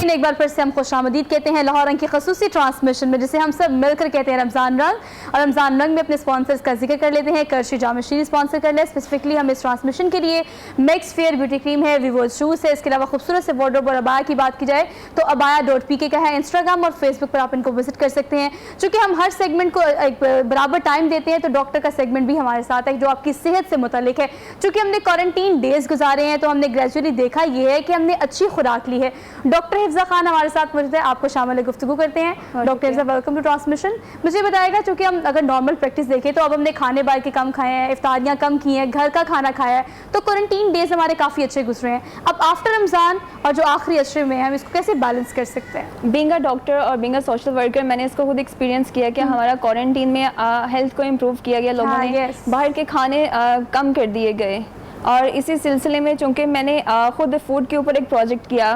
एक बार फिर से हम खुशामदीद कहते हैं लाहौर रंग की खसूसी ट्रांसमिशन में, जिसे हम सब मिलकर कहते हैं रमज़ान रंग। और रमज़ान रंग में अपने स्पॉन्सर्स का जिक्र कर लेते हैं। करशी जाम शीरी स्पॉन्सर कर ले, स्पेसिफिकली हम इस ट्रांसमिशन के लिए मैक्स फेयर ब्यूटी क्रीम है, विवो शूज़ है। इसके अलावा खूबसूरत से वार्डरोब और अबाया की बात की जाए तो abaya.pk का है। इंस्टाग्राम और फेसबुक पर आप इनको विजिट कर सकते हैं। चूँकि हम हर सेगमेंट को एक बराबर टाइम देते हैं तो डॉक्टर का सेगमेंट भी हमारे साथ है जो आपकी सेहत से मुतालिक है। चूँकि हमने क्वारंटीन डेज गुजारे हैं तो हमने ग्रेजुअली देखा ये है कि हमने अच्छी खुराक ली है। डॉक्टर हिफ्जा खान हमारे साथ मौजूद है, आपको शामिल गुफ्तगू करते हैं। Doctor Hifza, welcome to transmission. मुझे बताएगा, चूँकि हम अगर नॉर्मल प्रैक्टिस देखें तो अब हमने खाने बाहर के कम खाए हैं, इफ्तारियाँ कम की हैं, घर का खाना खाया है, तो क्वारंटीन डेज हमारे काफ़ी अच्छे गुजरे हैं। अब आफ्टर रमज़ान और जो आखिरी अशरे में हम इसको कैसे बैलेंस कर सकते हैं? बीइंग अ डॉक्टर और बीइंग अ सोशल वर्कर, मैंने इसको खुद एक्सपीरियंस किया कि हमारा क्वारंटीन में हेल्थ को इम्प्रूव किया गया, लोगों ने बाहर के खाने कम कर दिए गए और इसी सिलसिले में चूँकि मैंने ख़ुद फूड के ऊपर एक प्रोजेक्ट किया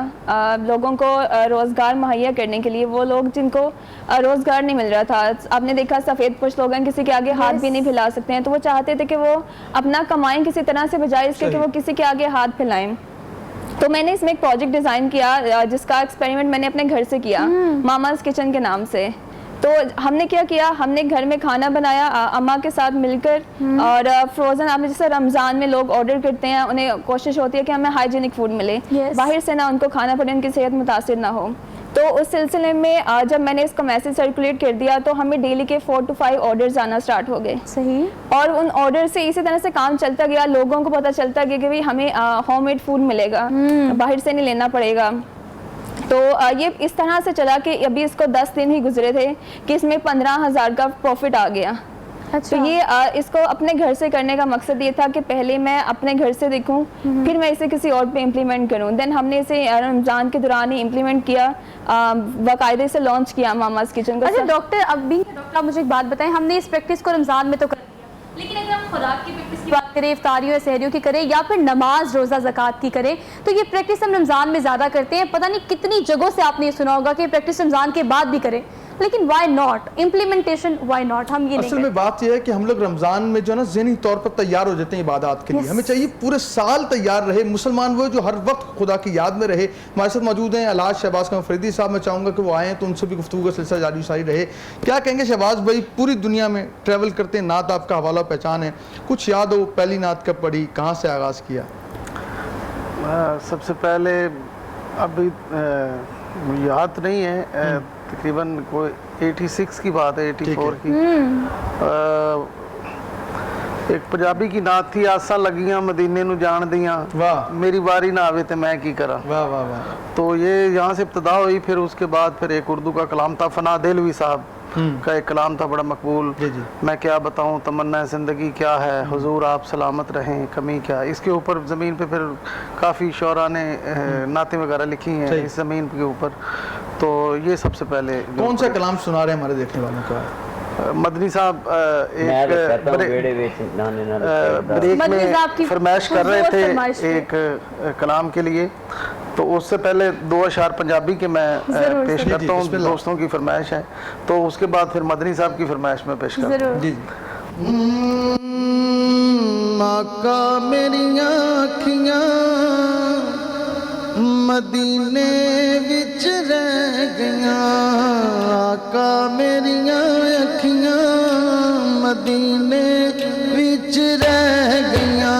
लोगों को रोज़गार मुहैया करने के लिए, वो लोग जिनको रोज़गार नहीं मिल रहा था, आपने देखा सफ़ेद पोश लोग हैं, किसी के आगे हाथ भी नहीं फैला सकते हैं, तो वो चाहते थे कि वो अपना कमाएं किसी तरह से बजाय इसके कि वो किसी के आगे हाथ फैलाएं। तो मैंने इसमें एक प्रोजेक्ट डिज़ाइन किया जिसका एक्सपेरिमेंट मैंने अपने घर से किया, मामाज़ किचन के नाम से। तो हमने क्या किया, हमने घर में खाना बनाया अम्मा के साथ मिलकर, और फ्रोज़न, आपने जैसे रमज़ान में लोग ऑर्डर करते हैं, उन्हें कोशिश होती है कि हमें हाइजीनिक फूड मिले, बाहर से ना उनको खाना पड़े, उनकी सेहत मुतासिर ना हो। तो उस सिलसिले में जब मैंने इसका मैसेज सर्कुलेट कर दिया तो हमें डेली के 4 to 5 ऑर्डर्स आना स्टार्ट हो गए। सही। और उन ऑर्डर से इसी तरह से काम चलता गया, लोगों को पता चलता गया कि भाई हमें होममेड फूड मिलेगा, बाहर से नहीं लेना पड़ेगा। तो ये इस तरह से चला कि अभी इसको 10 दिन ही गुजरे थे कि इसमें 15,000 का प्रॉफिट आ गया। अच्छा। तो ये इसको अपने घर से करने का मकसद ये था कि पहले मैं अपने घर से देखूं, फिर मैं इसे किसी और पे इम्प्लीमेंट करूं। देन हमने इसे रमज़ान के दौरान ही इम्प्लीमेंट किया, बाकायदे से लॉन्च किया मामाज़ किचन को। अच्छा डॉक्टर, आप मुझे एक बात बताएं, हमने इस प्रैक्टिस को रमज़ान में तो कर लिया, लेकिन अगर हम खुराक की प्रैक्टिस की बात करें, इफ्तारियों या सहरियों की करें, या फिर नमाज रोज़ा ज़कात की करें, तो ये प्रैक्टिस हम रमज़ान में ज़्यादा करते हैं। पता नहीं कितनी जगहों से आपने ये सुना होगा कि प्रैक्टिस रमज़ान के बाद भी करें, लेकिन why not implementation, why not हम ये नहीं असल में बात यह है कि हम लोग रमज़ान में जो है ना ज़हनी तौर पर तैयार हो जाते हैं इबादत के लिए। हमें चाहिए पूरे साल तैयार रहे मुसलमान, वो जो हर वक्त खुदा की याद में रहे। हमारे साथ मौजूद हैं अलाज शहबाज खान फरीदी साहब, मैं चाहूँगा कि वो आएँ तो उनसे भी गुफ्तगू का सिलसिला जारी सारी रहे। क्या कहेंगे शहबाज भाई, पूरी दुनिया में ट्रैवल करते हैं, नात आपका हवाला पहचान है, कुछ याद हो पहली नात कब पढ़ी, कहाँ से आगाज़ किया? सबसे पहले अभी याद नहीं है, तकरीबन कोई 86 की बात है, 84 की। एक पंजाबी की नात थी, आसा लगियां मदीने नू जान दियां, मेरी बारी ना आवे ते मैं की करा। वाह वाह वाह। तो ये यहाँ से इब्तदा हुई। फिर उसके बाद फिर एक उर्दू का कलाम था, फना देलवी साहब का एक कलाम था बड़ा मकबूल, मैं क्या बताऊँ तमन्ना ज़िंदगी क्या है, हुजूर आप सलामत रहें कमी क्या। इसके ऊपर ज़मीन पे फिर काफ़ी शौरा ने नातें वगैरह लिखी हैं इस ज़मीन के ऊपर। तो ये सबसे पहले। कौन सा कलाम सुना रहे हैं हमारे देखने वालों को? मदनी साहब एक ब्रेक में फरमाइश कर रहे थे एक कलाम के लिए, तो उससे पहले 2 अशार पंजाबी के मैं पेश करता हूँ, दोस्तों की फरमाइश है, तो उसके बाद फिर मदनी साहब की फरमाइश में पेश करता हूँ। जी आका मेरियां अखियां मदीने विच रह गईयां, आका मेरियां अखियां मदीने विच रह गईयां,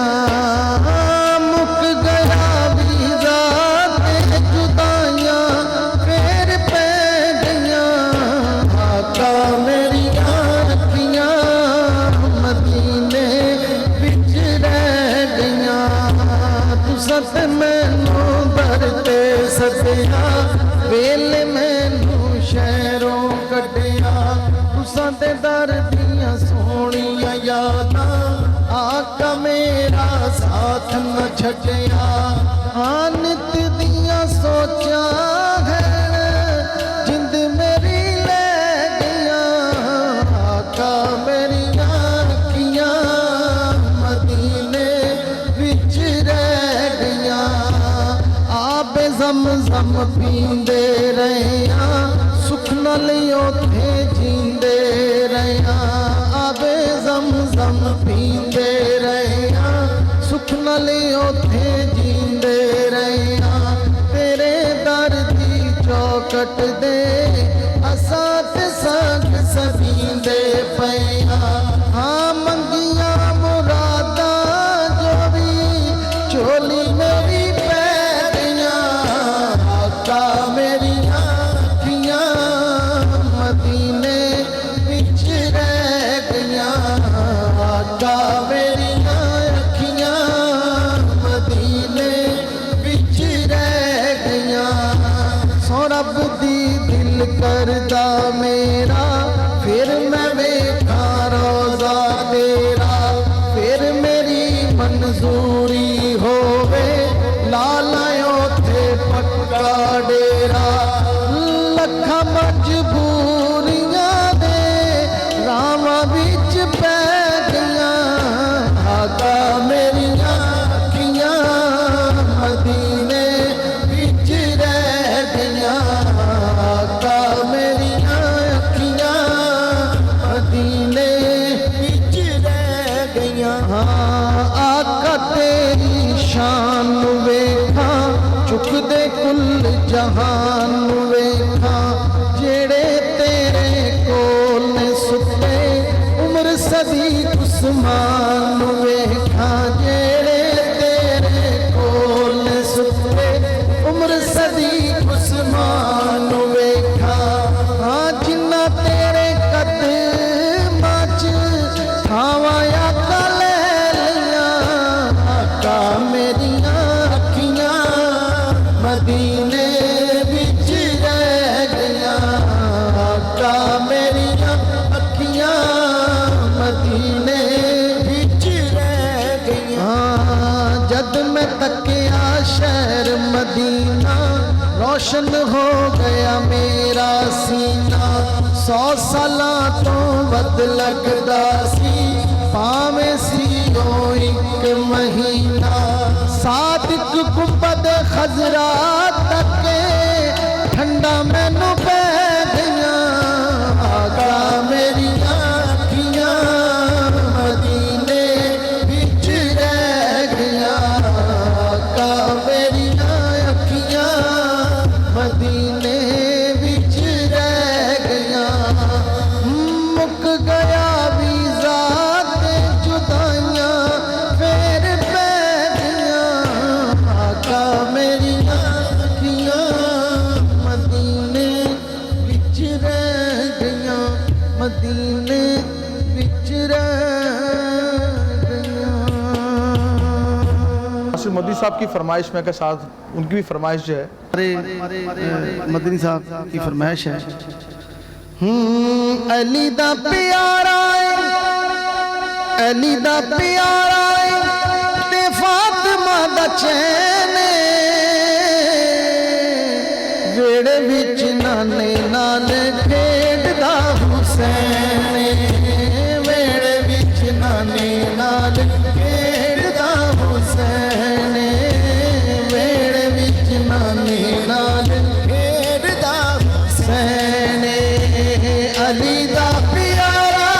मुक गया वीज़ा ते जुदाइयां फिर पै गईयां, आका मेरियां अखियां मदीने विच रह गईयां, तुसां ते मैनू दरते सदिया वेले मैनू शहरों कटिया, तुसां ते दर दियां सोहणियां यादां आका मेरा साथ न छड्डिया, हाँ नित दियां सोचां है जिंद मेरी ले गईयां, आका मेरियां अखियां मदीने विच रह गईयां, आबे ज़म-ज़म पींदे रहियां सुख नाल ओथे जींदे रहियां, आबे ज़म-ज़म पींदे रहियां सुख नाल ओथे जींदे रहियां, तेरे दर दी चौकट दे असां ते संग सवींदे पइयां, हाँ मंगियां मुरादां जो भी चोली मेरी मेरियां अखियां मदीने विच रह गईयां, आका मेरियां अखियां मदीने विच रह गईयां, सो रब दी दिल करदा मेरा फिर मैं वेखां रोज़ा तेरा, फिर मेरी मंजूरी होवे लाला ओथे पक्का डेरा, लखां मजबूरियां दे रावां विच पै गईयां, आका मेरियां जहान वेखा जेड़े तेरे कोल ने सुते उम्र सदी उस्मान वेखा जेड़े तेरे कोल ने सुते उम्र सदी उस्मान वेखा हाँ जिन्ना तेरे कदमां च थावां आका ले लियां आका मेरियां अखियां मदीने विच रह गईयां आका मेरियां अखियां मदीने विच रह गईयां जद मैं तकिया शहर मदीना रोशन हो गया मेरा सीना 100 सालां तो वध लगदा सी भावें सी ओ एक महीना सादिक गुंबद खजरा तक ठंडा मैनू पै गईयां आका मेरियां अखियां मदीने विच रह गईयां आका मेरियां अखियां मदीने विच रह गईयां मुक गया वीज़ा ते जुदाइयां फेर पै गईयां आका मेरियां अखियां मदीने विच रह गईयां मदीने विच रह गईयां। नासिर मोदी साहब की फरमाइश में के साथ उनकी भी फरमाइश जो है मदनी साहब की फरमाइश है अली दा प्यारा अली दा प्यारा ते फातिमा दा चैन वेड़े विच नाने नाल खेडदा हुसैन वेड़े विच नाने नाल खेडदा हुसैन वेड़े विच नाने नाल खेडदा हुसैन अली दा प्यारा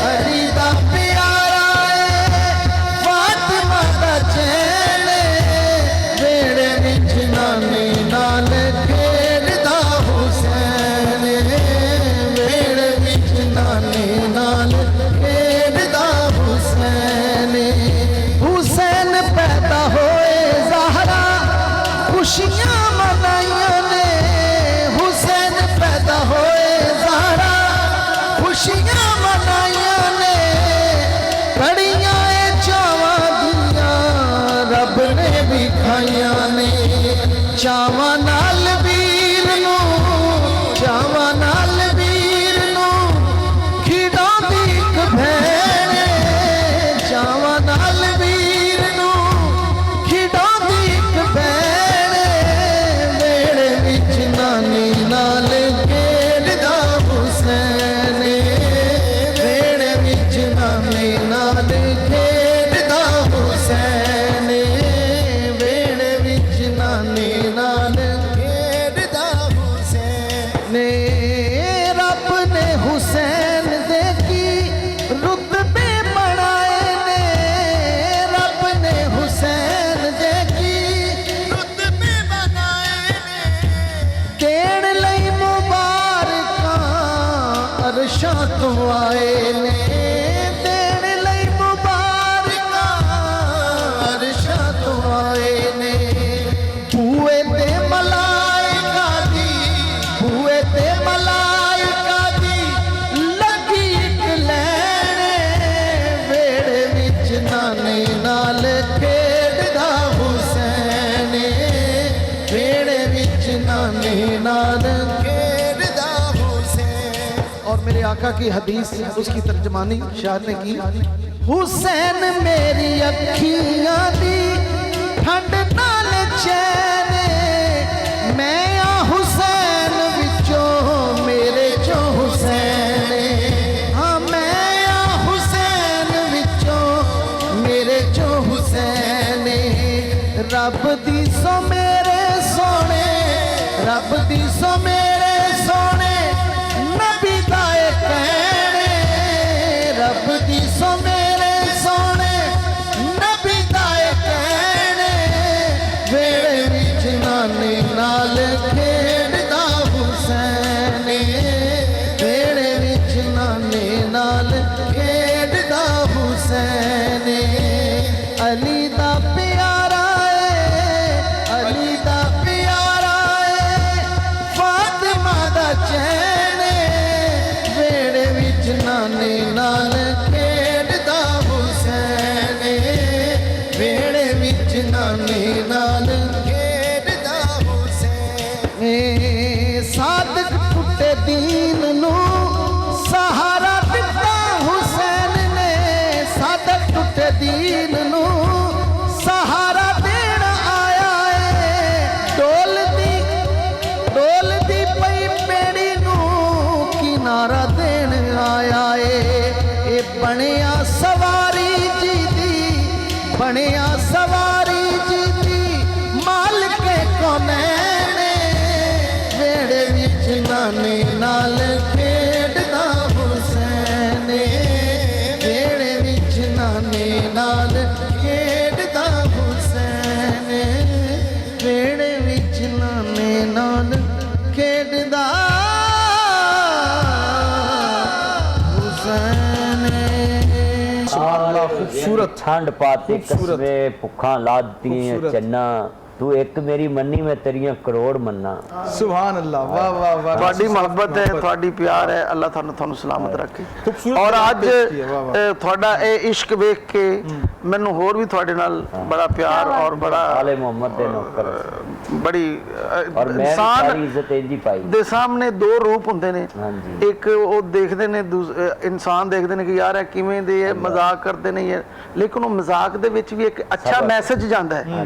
अली दा प्यारा फातिमा दा चैन वेड़े विच नाने नाल खेडदा हुसैन वेड़े विच नाने नाल खेडदा हुसैन हुसैन पैदा होए ज़हरा खुशियां मनाइयां ने हुसैन पैदा होए ज़हरा खुशियां मनाइयां ने कड़ियां चावां दियां रब ने भी खाइयां ने चावां नाल वीर नूं चावां नाल वीर नूं खिड़ांदी इक भैण चावां नाल वीर नूं खिड़ांदी इक भैण वेड़े विच नानी नाल खेडदा हुसैन वेड़े विच नानी नाल खेडदा हुसैन वेड़े विच नानी नाल खेडदा हुसैन रब ने हुसैन दे की रुतबे बनाए ने रब ने हुसैन दे की रुतबे बनाए ने देण लई मुबारकां अरशां तो आए ने देण लई मुबारकां अरशां तो आए ने बूए ते मलाइका दी बूए ते मलाइका दी लगी इक लैन वेड़े विच नाने नाल खेडदा हुसैन वेड़े विच नाने नाल खेडदा हुसैन। और मेरे आका की हदीस उसकी तर्जमानी शायर ने की हुसैन मेरी अखियां दी ठंड नाल चैन मैं आ हुसैन विचों मेरे चो हुसैन हाँ मैं आ हुसैन विचों मेरे चो हुसैन रब दी सो मेरे सोने रब दी सो मेरे सोने नबी दा कहने रब दी सो मेरे सोने नबी दा कहने वेड़े विच नाने नाल खेड़दा हुसैन वेड़े विच नाने नाल खेड़दा हुसैन अली दा प्यारा अली दा प्यारा फातिमा दा चैन वेड़े विच नाने नाल खेड़दा हुसैन वेड़े विच नाने नाल खेड़दा हुसैन सादक टुटे दीन नू सहारा दिता हुसैन ने सादक टुटे दीन नू सहारा देण आया डोल दी पई पेड़ी नू किनारा देण आया ए बनिया सवारी जी दी बनिया सवारी जी दी मालिक कौनैन वेड़े विच नाने नाल खेड़दा हुसैन वेड़े विच नाने नाल खेड़दा हुसैन वेड़े विच नाने नाल खेड़दा खूबसूरत ठंड पाते कस्बे भुखा ला दी चन्ना तू एक मेरी मन्नी में तेरियां करोड़ मन्ना सुभान अल्लाह वाह वाह वाह ਤੁਹਾਡੀ ਮੁਹੱਬਤ ਹੈ ਤੁਹਾਡੀ ਪਿਆਰ ਹੈ ਅੱਲਾਹ ਤੁਹਾਨੂੰ ਸਲਾਮਤ ਰੱਖੇ ਔਰ ਅੱਜ ਤੁਹਾਡਾ ਇਹ ਇਸ਼ਕ ਵੇਖ ਕੇ ਮੈਨੂੰ ਹੋਰ ਵੀ ਤੁਹਾਡੇ ਨਾਲ ਬੜਾ ਪਿਆਰ ਔਰ ਬੜਾ ਆਲੇ ਮੁਹੰਮਦ ਦੇ ਨੌਕਰ ਬੜੀ ਇਨਸਾਨ ਇੱਜ਼ਤ ਇੰਜੀ ਪਾਈ ਦੇ ਸਾਹਮਣੇ ਦੋ ਰੂਪ ਹੁੰਦੇ ਨੇ ਇੱਕ ਉਹ ਦੇਖਦੇ ਨੇ ਇਨਸਾਨ ਦੇਖਦੇ ਨੇ ਕਿ ਯਾਰ ਇਹ ਕਿਵੇਂ ਦੇ ਹੈ ਮਜ਼ਾਕ ਕਰਦੇ ਨੇ ਯਾਰ ਲੇਕਿਨ ਉਹ ਮਜ਼ਾਕ ਦੇ ਵਿੱਚ ਵੀ ਇੱਕ ਅੱਛਾ ਮੈਸੇਜ ਜਾਂਦਾ ਹੈ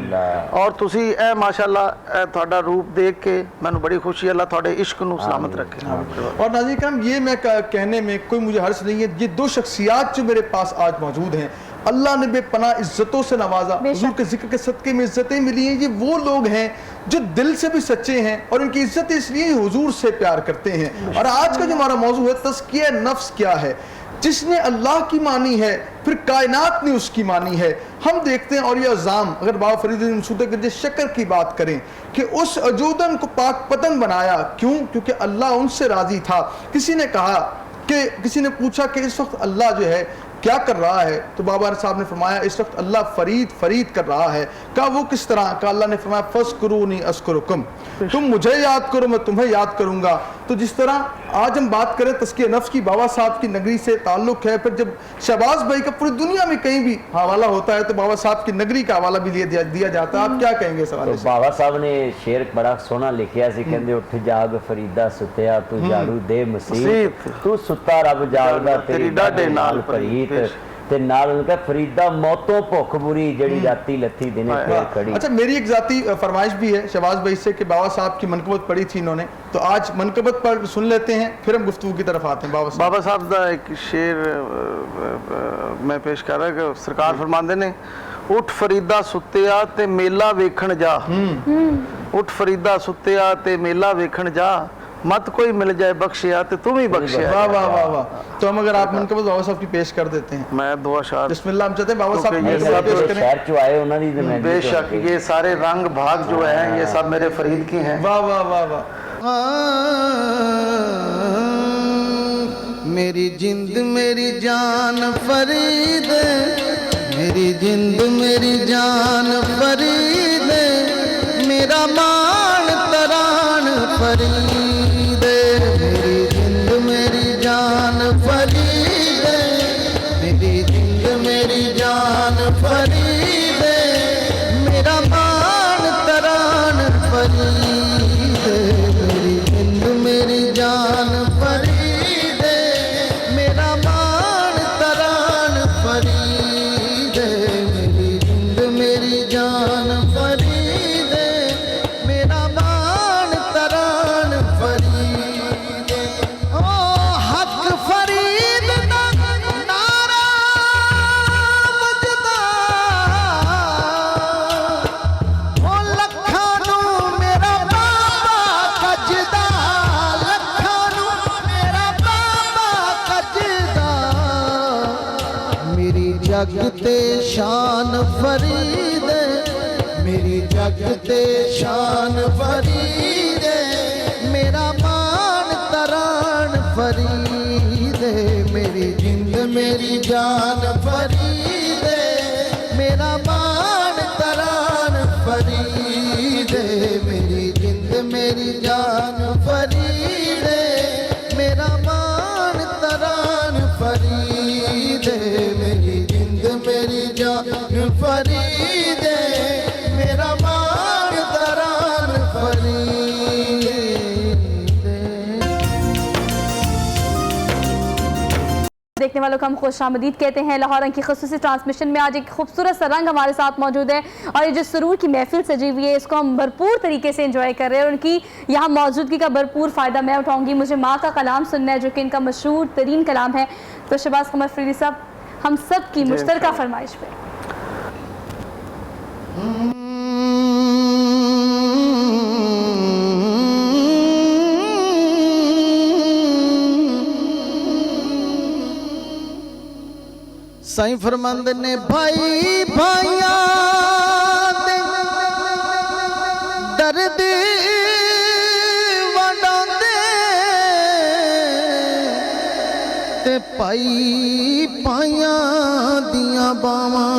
ਔਰ ਤੁਸੀਂ ਇਹ माशाल्लाह ਤੁਹਾਡਾ रूप देख के मैंने बड़ी खुशी अल्लाह थोड़े इश्क नू सलामत रखे और नाज़रीन करम ये मैं कहने में कोई मुझे हर्ज नहीं है ये दो शख्सियात जो मेरे पास आज मौजूद हैं अल्लाह ने बेपनाह इज्जतों से नवाजा हुजूर के जिक्र के सदके में इज्जतें मिली हैं ये वो लोग हैं जो दिल से भी सच्चे हैं और इनकी इज्जत इसलिए हुजूर से प्यार करते हैं और आज का जो हमारा मौजू है तज़किया नफ्स क्या है जिसने अल्लाह की मानी है फिर कायनात ने उसकी मानी है हम देखते हैं और ये अज़ाम अगर बाबा फरीद मसूद गंज शक्कर की बात करें कि उस अजूदन को पाक पतन बनाया क्यों क्योंकि अल्लाह उनसे राजी था किसी ने कहा कि किसी ने पूछा कि इस वक्त अल्लाह जो है क्या कर रहा है तो बाबा साहब ने फरमाया इस वक्त अल्लाह फरीद कर रहा है कहा वो किस तरह का अल्लाह ने फरमाया फज़कुरूनी अज़कुरुकुम तुम मुझे याद करो मैं तुम्हें याद करूंगा तो जिस तरह आज हम बात करें तज़किया नफ्स की बाबा साहब की नगरी से ताल्लुक़ है फिर जब शहबाज भाई का पूरी दुनिया में कहीं भी हवाला होता है तो बाबा साहब की नगरी का हवाला भी दिया जाता है आप क्या कहेंगे सवाल तो बाबा साहब ने शेर बड़ा सोना लिखा सी कहंदे उठ जाग फरीदा सुत्या तू झाड़ू दे मसीत तू सुता रब जागदा तेरी डाडे नाल परीत ते नाल उनका फरीदा मौतों भुख बुरी जड़ी जाती लथी दिने फेर खड़ी। अच्छा मेरी एक जाती फरमाइश भी है शहबाज भाई से कि बाबा साहब की मनकबत पढ़ी थी इन्होंने तो आज मनकबत पर सुन लेते हैं फिर हम गुफ्तगू की तरफ आते हैं। बाबा साहब का एक शेर मैं पेश कर रहा कि सरकार फरमांदे ने उठ फरीदा सुत्तिया ते मेला वेखण जा उठ फरीदा सुत्तिया ते मेला वेखण जा मत कोई मिल जाए बख्शिया तो तुम ही बख्शिया। वाह वाह वाह वाह तो हम अगर आप मनकबत बाबा साहब की पेश कर देते हैं मैं दो अशार बिस्मिल्लाह हम चाहते हैं बाबा साहब ये पेश करें शहर जो आए उन्होंने दी बेशक ये सारे रंग भाग जो है ये सब मेरे फरीद की हैं। वाह वाह वाह वाह मेरी जिंद मेरी जान फरीद मेरी जिंद मेरी जान फरीद मेरा मान तरान फरीद मेरी जिंद मेरी जान फरीद मेरी जिंद मेरी जान फरीद मेरा मान तरान फरीद मेरी जिंद मेरी जान फरीद मेरा मान तरान फरीद मेरी जिंद मेरी जान फरीद मेरा मान तरान फरीद ओ हक फरीद दा नारा बजदा ओ लखां नू मेरा बाबा कजदा लखां नू मेरा बाबा कजदा मेरी जग ते शान फरीद मेरी जग ते शान फरीदे मेरा मान तरान फरीदे मेरी जिंद मेरी जान फरीदे मेरा मान तरान फरीदे मेरी जिंद मेरी जान फरीदे मेरा मान तरान फरीदे मेरी जिंद मेरी जान फरीदे मेरा मान तरान फरीदे। देखने वालों को हम खुशामदीद कहते हैं। लाहौर रंग की खसूसी ट्रांसमिशन में आज एक खूबसूरत सा रंग हमारे साथ मौजूद है और ये जो सुरूर की महफिल सजी हुई है इसको हम भरपूर तरीके से एंजॉय कर रहे हैं और उनकी यहाँ मौजूदगी का भरपूर फ़ायदा मैं उठाऊंगी। मुझे माँ का कलाम सुनना है जो कि इनका मशहूर तरीन कलाम है। तो शहबाज कमर फरीदी साहब हम सब की मुश्तरका फरमाइश पे साईं फरमांद ने भाई भाइया दे दर्द वंडांदे ते पाई पाइया दियां बावां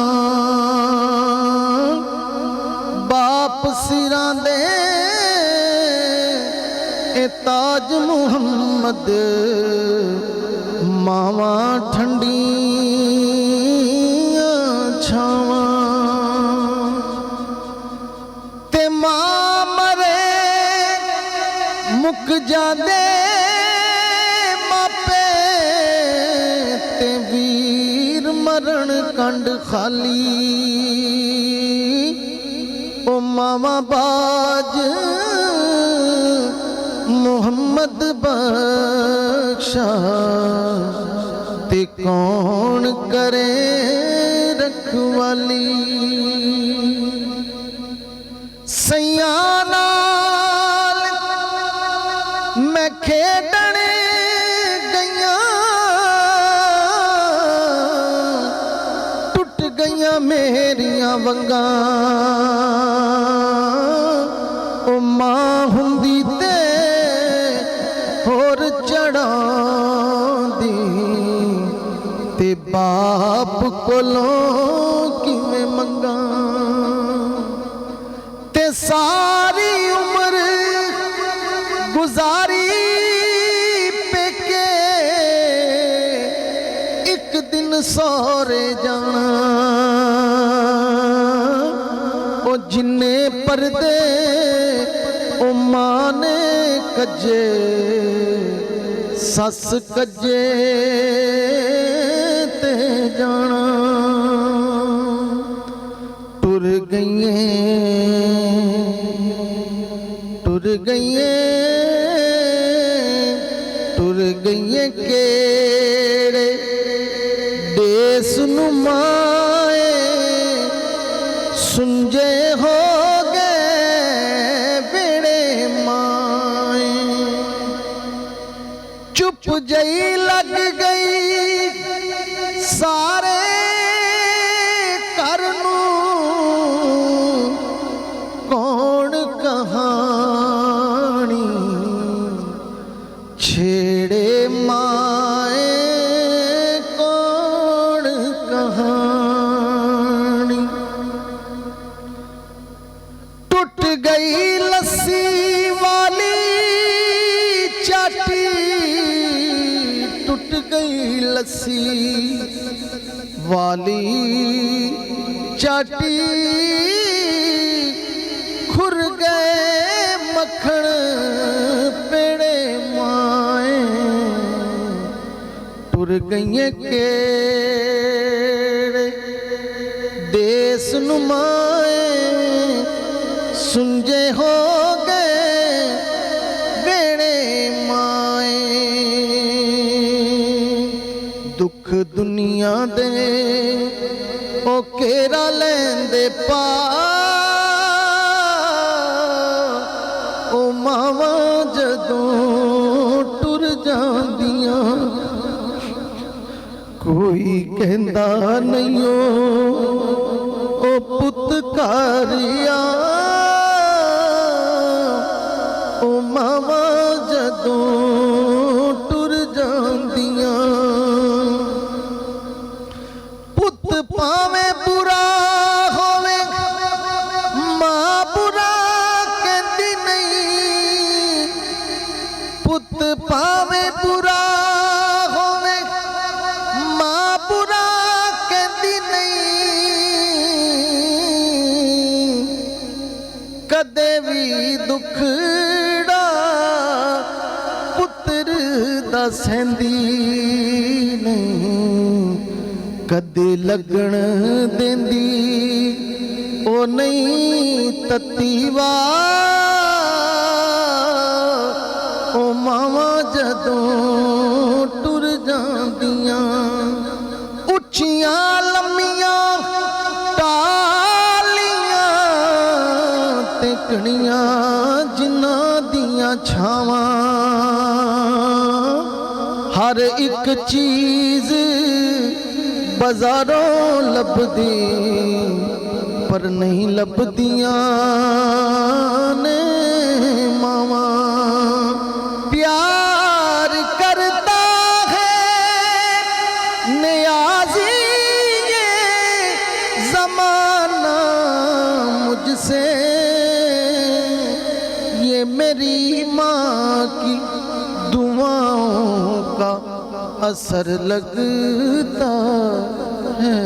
बाप सिरां दे ए ताज मुहम्मद मावा ठंडी ते मां मरे मुक जांदे मापे ते वीर मरण कंड खाली ओ मावा बाज मुहम्मद बख्शा ते कौन करे रखवाली सैयां नाल मैं खेडण गईयां टुट गईयां मेरियां वंगां ओ मां हुंदी ते होर चढ़ांदी ते बाप कोलों किवें मंगा ते सारी उम्र गुजारी पेके एक दिन सौरे जाना ओ जिन्ने पर्दे ओ मां ने कजे सस कजे ते जाना टुर गईए केड़े देस नु माए सुंजे हो गए बेड़े माए चुप जई लग गई सारे घर नू कौन कहानी छेड़े माए कौन कहानी टूट गई लस्सी वाली चाटी टूट गई लस्सी वाली चाटी खुर गए मक्खन पेड़े माए टुर गई केड़े देस नुमाए सुंजे हो गए बेड़े माए दुख दुनिया दे ओ केरा लेंदे पा ओ मावा जदों टुर जांदियां कोई कहंदा नहीं ओ पुत कारिया ओ मावा जदों टुर जांदियां पुत पावे बुरा होवे मां बुरा कहती नहीं पुत पावे बुरा होवे मां बुरा कहती नहीं कदे भी दुखड़ा पुत्र दा सहंदी नहीं कदे लगन देंदी ओ नहीं ततीवा ओ मावा जदों टुर जांदियां उच्चियां लम्मियां टालियां ते कणियां जिन्हां दियां छावां हर एक चीज बाजारों लभदी पर नहीं लभदियां ने मावा प्यार करता है नियाज़ी ये ज़माना मुझसे ये मेरी माँ की दुआओं का असर लगता है।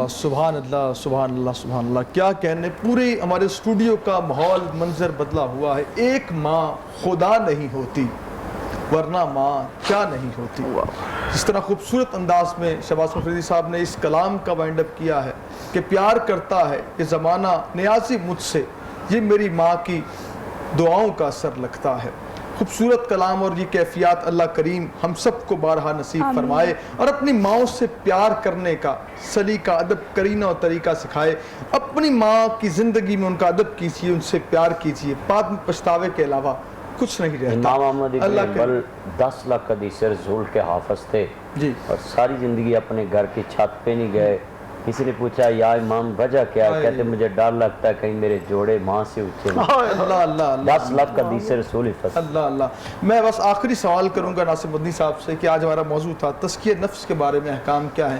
सुभान अल्लाह सुभान अल्लाह सुभान अल्लाह। क्या कहने, पूरे हमारे स्टूडियो का माहौल मंजर बदला हुआ है। एक माँ खुदा नहीं होती वरना माँ क्या नहीं होती। जिस तरह खूबसूरत अंदाज में शहबाज अफरीदी साहब ने इस कलाम का वाइंड अप किया है कि प्यार करता है ये ज़माना नियाज़ी मुझसे ये मेरी माँ की दुआओं का असर लगता है। खूबसूरत कलाम और ये कैफियत अल्लाह करीम हम सबको बारहा नसीब फरमाए और अपनी माओ से प्यार करने का सलीका अदब करीना और तरीका सिखाए। अपनी माँ की ज़िंदगी में उनका अदब कीजिए, उनसे प्यार कीजिए, बाद में पछतावे के अलावा कुछ नहीं रहता। इमाम अहमद इब्न हंबल 10 लाख हदीस रसूल के हाफिज थे जी और सारी ज़िंदगी अपने घर की छत पे नहीं गए। किसी ने पूछा या इमाम वजह क्या है, कहते मुझे डर लगता है कहीं मेरे जोड़े माँ से ऊंचे। अल्लाह अल्लाह 10 लाख हदीस रसूल हिफ़्ज़। अल्लाह अल्लाह। मैं बस आखिरी सवाल करूंगा नासिर मदनी साहब से कि आज हमारा मौजू था तज़किया नफ्स के बारे में अहकाम क्या है।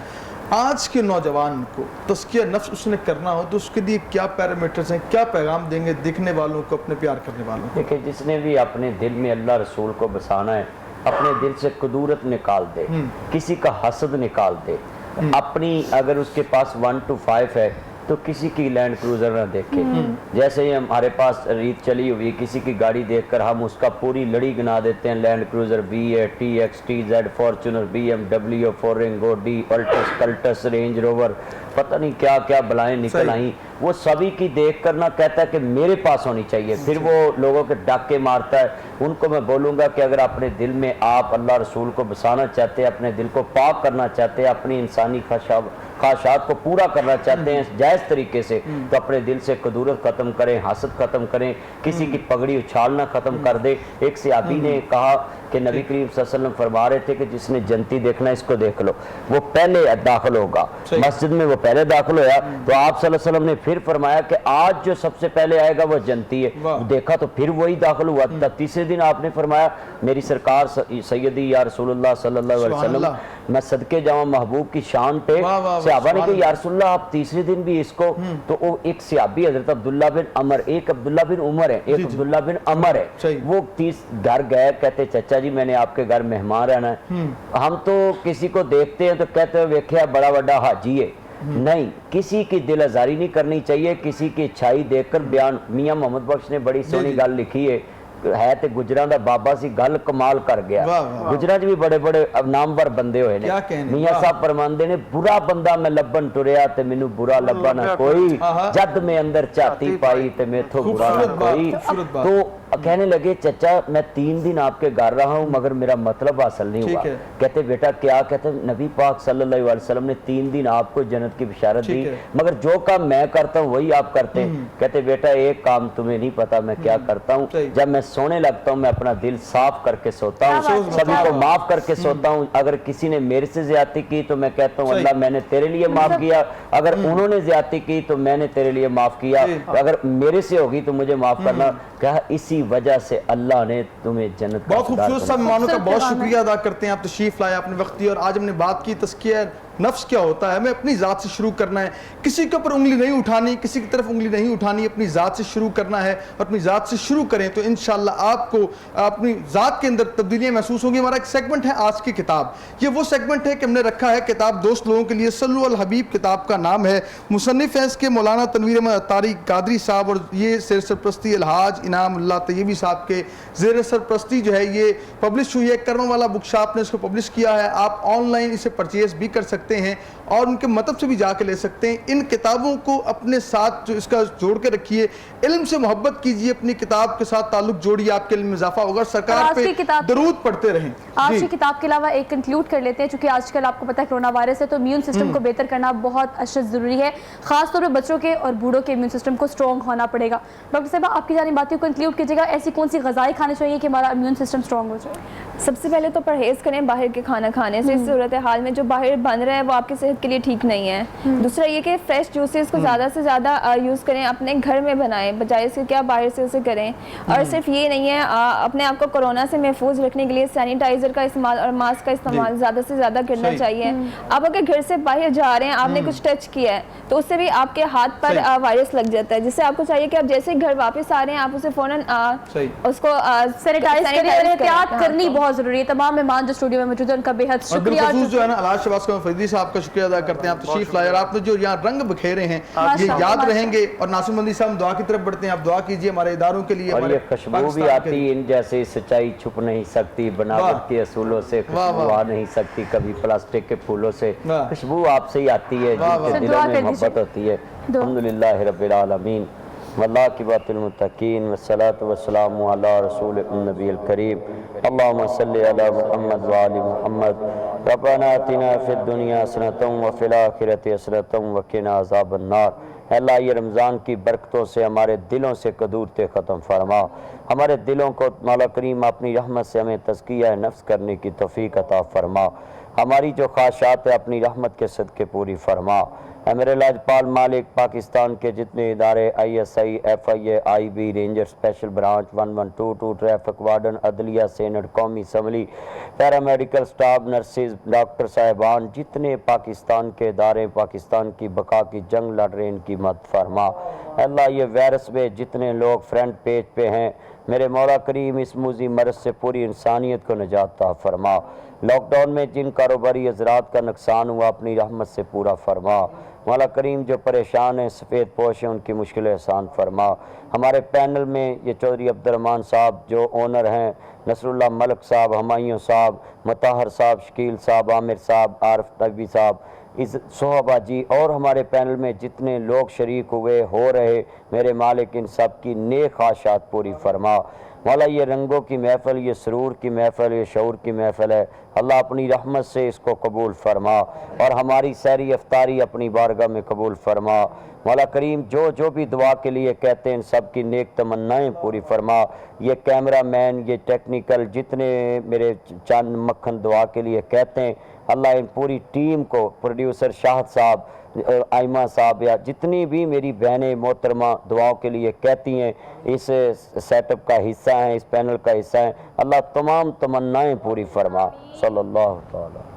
आज के नौजवान को तज़किया नफ्स उसने करना हो तो उसके लिए क्या पैरामीटर्स हैं, क्या पैगाम देंगे देखने वालों को, अपने प्यार करने वालों को? देखिए, जिसने भी अपने दिल में अल्लाह रसूल को बसाना है अपने दिल से कुदूरत निकाल दे, किसी का हसद निकाल दे। अपनी अगर उसके पास 1 to 5 है तो किसी की लैंड क्रूजर ना देखे। जैसे ही हमारे पास रीत चली हुई किसी की गाड़ी देखकर हम उसका पूरी लड़ी गिना देते हैं, Land Cruiser V8, TX, TZ, Fortuner, BMW, फोरेंगो, डी, अल्टस, कल्टस, रेंज रोवर, पता नहीं क्या क्या बलाएं निकल आई। वो सभी की देख कर ना कहता है कि मेरे पास होनी चाहिए, फिर वो लोगों के डाके मारता है। उनको मैं बोलूँगा कि अगर अपने दिल में आप अल्लाह रसूल को बसाना चाहते हैं, अपने दिल को पाक करना चाहते हैं, अपनी इंसानी ख्वाहिशात को पूरा करना चाहते हैं जायज़ तरीके से, तो अपने दिल से कदूरत ख़त्म करें, हसद ख़त्म करें, किसी की पगड़ी उछालना ख़त्म कर दे। एक सहाबी ने कहा कि नबी करीम सल्लल्लाहु अलैहि वसल्लम फरमा रहे थे कि जिसने जनती देखना इसको देख लो, वो पहले दाखिल होगा मस्जिद में, वो पहले दाखिल होया। तो आप सल्लल्लाहु अलैहि वसल्लम ने फिर फरमाया कि आज जो सबसे पहले आएगा वो जनती है। देखा तो फिर वही दाखिल हुआ। तीसरे दिन आपने फरमाया मेरी सरकार सैयदी या रसूलुल्लाह सल्लल्लाहु अलैहि वसल्लम, मैं सदके जाऊं महबूब की शान पे। सहाबा ने कहा या रसूलल्लाह आप तीसरे दिन भी इसको, तो वो एक सहाबी हजरत अब्दुल्ला बिन अमर, एक अब्दुल्ला बिन उमर है, एक अब्दुल्ला बिन अमर है, वो 30 घर गए, कहते चाचा जी मैंने आपके घर मेहमान रहना है। हम तो किसी को देखते हैं तो कहते हैं वेख्या बड़ा बड़ा हाजी है, नहीं, किसी की दिल आजारी नहीं करनी चाहिए, किसी की अच्छाई देखकर बयान। मियां मोहम्मद बख्श ने बड़ी सोहनी गल लिखी है तो गुजरां दा बाबा सी गल कमाल कर गया। गुजरां च भी बड़े बड़े नामवर बंदे होए ने। मियां साहब फरमांदे ने बुरा बंदा मैं लब्बन टुरिया ते मैनू बुरा लब्बा ना कोई, जद मैं अंदर झाती पाई ते मेथों बुरा ना कोई। तो कहने लगे चचा मैं 3 दिन आपके घर रहा हूँ मगर मेरा मतलब हासिल नहीं हुआ। कहते बेटा क्या? कहते नबी पाक सल्लल्लाहु अलैहि वसल्लम ने 3 दिन आपको जन्नत की बिशारत दी मगर जो काम मैं करता हूँ वही आप करते हैं। कहते बेटा एक काम तुम्हें नहीं पता मैं क्या करता हूँ, जब मैं सोने लगता हूँ मैं अपना दिल साफ करके सोता हूँ, सभी को माफ करके सोता हूँ। अगर किसी ने मेरे से ज्यादती की तो मैं कहता हूँ अल्लाह मैंने तेरे लिए माफ किया, अगर उन्होंने ज्यादती की तो मैंने तेरे लिए माफ किया, अगर मेरे से होगी तो मुझे माफ करना। कहा इसी वजह से अल्लाह ने तुम्हें जन्नत। बहुत खूबसूरत सा मेहमानों का बहुत शुक्रिया अदा करते हैं, आप तशरीफ लाए आपने वक्त दिया। और आज हमने बात की तज़किया नफ्स क्या होता है, हमें अपनी ज़ात से शुरू करना है, किसी के ऊपर उंगली नहीं उठानी, किसी की तरफ उंगली नहीं उठानी, अपनी ज़ात से शुरू करना है। और अपनी ज़ात से शुरू करें तो इंशाअल्लाह आपको अपनी ज़ात के अंदर तब्दीलियाँ महसूस होंगी। हमारा एक सेगमेंट है आज की किताब, ये वो सेगमेंट है कि हमने रखा है किताब दोस्त लोगों के लिए। सल्लु अल हबीब किताब का नाम है, मुसन्निफ़ हैं इसके मौलाना तनवीर अहमद अत्तारी कादरी साहब, और ये शेर सरप्रस्ती अलहाज इनामुल्लाह तैयबी साहब के ज़ेर सरप्रस्ती जो है ये पब्लिश हुई है। करम वाला बुक शॉप ने इसको पब्लिश किया है। आप ऑनलाइन इसे परचेज भी कर सकते हैं और उनके मतलब से भी जाके ले सकते हैं। इन किताबों को अपने साथ जो इसका जोड़ के रखिए, इल्म से मोहब्बत कीजिए, अपनी किताब के साथ ताल्लुक जोड़िए, आपके इल्म में इजाफा होगा। सरकार पे दरूद पढ़ते रहें। आज की किताब के अलावा एक कंक्लूड कर लेते हैं, क्योंकि आजकल आपको पता है कोरोना वायरस है तो इम्यून सिस्टम को बेहतर करना बहुत अशद ज़रूरी है, खासतौर पर बच्चों के और बूढ़ों के इम्यून सिस्टम को स्ट्रॉन्ग होना पड़ेगा। डॉक्टर साहब आपकी जानी बातें को कंक्लूड कीजिएगा, ऐसी कौन सी ग़िज़ाएं खाने चाहिए कि हमारा इम्यून सिस्टम स्ट्रॉन्ग हो जाए? सबसे पहले तो परहेज़ करें बाहर के खाना खाने से। इस सूरत हाल में जो बाहर बन रहा है वो आपकी सेहत के लिए ठीक नहीं है। दूसरा ये कि फ्रेश जूसेस को ज़्यादा से ज़्यादा यूज़ करें, अपने घर में बनाएं बजाय इसके क्या बाहर से उसे करें। और सिर्फ ये नहीं है, अपने आप को कोरोना से महफूज रखने के लिए सैनिटाइज़र का इस्तेमाल और मास्क का इस्तेमाल ज़्यादा से ज़्यादा करना चाहिए। आप अगर घर से बाहर जा रहे हैं, आपने कुछ टच किया है तो उससे भी आपके हाथ पर वायरस लग जाता है, जिससे आपको चाहिए कि आप जैसे ही घर वापस आ रहे हैं आप उसे फ़ौरन उसको सैनिटाइज करिए। एहतियात करनी बहुत ज़रूरी है। तमाम मेहमान जो स्टूडियो में मौजूद है उनका बेहद शुक्रिया। जो है ना अलाज शहबाज फरीदी साहब का शुक्रिया अदा करते हैं, आप तशरीफ लाए और आपने जो यहाँ रंग बिखेरे हैं ये याद रहेंगे। और नासिर मंदी साहब दुआ की तरफ बढ़ते हैं, आप दुआ कीजिए हमारे इदारों के लिए। और ये खुशबू भी आती है, इन जैसे सच्चाई छुप नहीं सकती, बनावट के असूलों से खुशबू आ नहीं सकती, कभी प्लास्टिक के फूलों से खुशबू आपसे ही आती है, जिनके दिलों में मोहब्बत होती है। अल्हम्दुलिल्लाह रब्बिल आलमीन वल्लाकिबातुल मुत्तकीन वस्सलातु वस्सलामु अला रसूलिन नबील करीम अल्लाहुम्मा सल्लि अला मुहम्मद व आलि मुहम्मद रब्बना आतिना फिद दुनिया हसनतम व फिल आखिरति हसनतम व क़िना अज़ाबन नार। अल्लाह ये रमज़ान की बरकतों से हमारे दिलों से कदूरते ख़त्म फरमा, हमारे दिलों को मौला करीम अपनी रहमत से हमें तज़किया नफ्स करने की तौफ़ीक अता फरमा, हमारी जो ख्वाहिशात है अपनी रहमत के सदक़े पूरी फरमा। मेरे लाजपाल मालिक पाकिस्तान के जितने इदारे ISI FIA IB ranger special branch 1122 traffic warden अदलिया सेनेट कौमी assembly paramedical staff nurses doctor साहिबान जितने पाकिस्तान के इदारे पाकिस्तान की बका की जंग लड़ रहे हैं इनकी मदद फरमा। अल्लाह ये वायरस में जितने लोग फ्रंट पेज पे हैं मेरे मौला करीम इस मूजी मर्ज से पूरी इंसानियत को निजात अता फरमा। लॉकडाउन में जिन कारोबारी हज़रात का नुकसान हुआ अपनी रहमत से पूरा फरमा। मौला करीम जो परेशान हैं सफ़ेद पोश हैं उनकी मुश्किल आसान फरमा। हमारे पैनल में ये चौधरी अब्दुर्रहमान साहब जो ओनर हैं, नसरुल्लाह मलिक साहब, हमायूं साहब, मताहर साहब, शकील साहब, आमिर साहब, आरिफ तबी साहब, इस सोहबा जी और हमारे पैनल में जितने लोग शरीक हुए हो रहे मेरे मालिक इन सब की नेक ख्वाहिशात पूरी फरमा। मौला ये रंगों की महफ़िल, ये सरूर की महफ़िल, ये शऊर की महफ़िल है, अल्लाह अपनी रहमत से इसको कबूल फरमा और हमारी सहरी अफ्तारी अपनी बारगाह में कबूल फरमा। मौला करीम जो जो भी दुआ के लिए कहते हैं सब की नेक तमन्नाएं पूरी फरमा। ये कैमरा मैन, ये टेक्निकल जितने मेरे चांद मक्खन दुआ के लिए कहते हैं अल्लाह इन पूरी टीम को, प्रोड्यूसर शाहद साहब, आइमा साहब या जितनी भी मेरी बहनें मोहतरमा दुआओं के लिए कहती हैं इस सेटअप का हिस्सा हैं, इस पैनल का हिस्सा हैं, अल्लाह तमाम तमन्नाएं पूरी फरमा। सल्लल्लाहु अलैहि वसल्लम।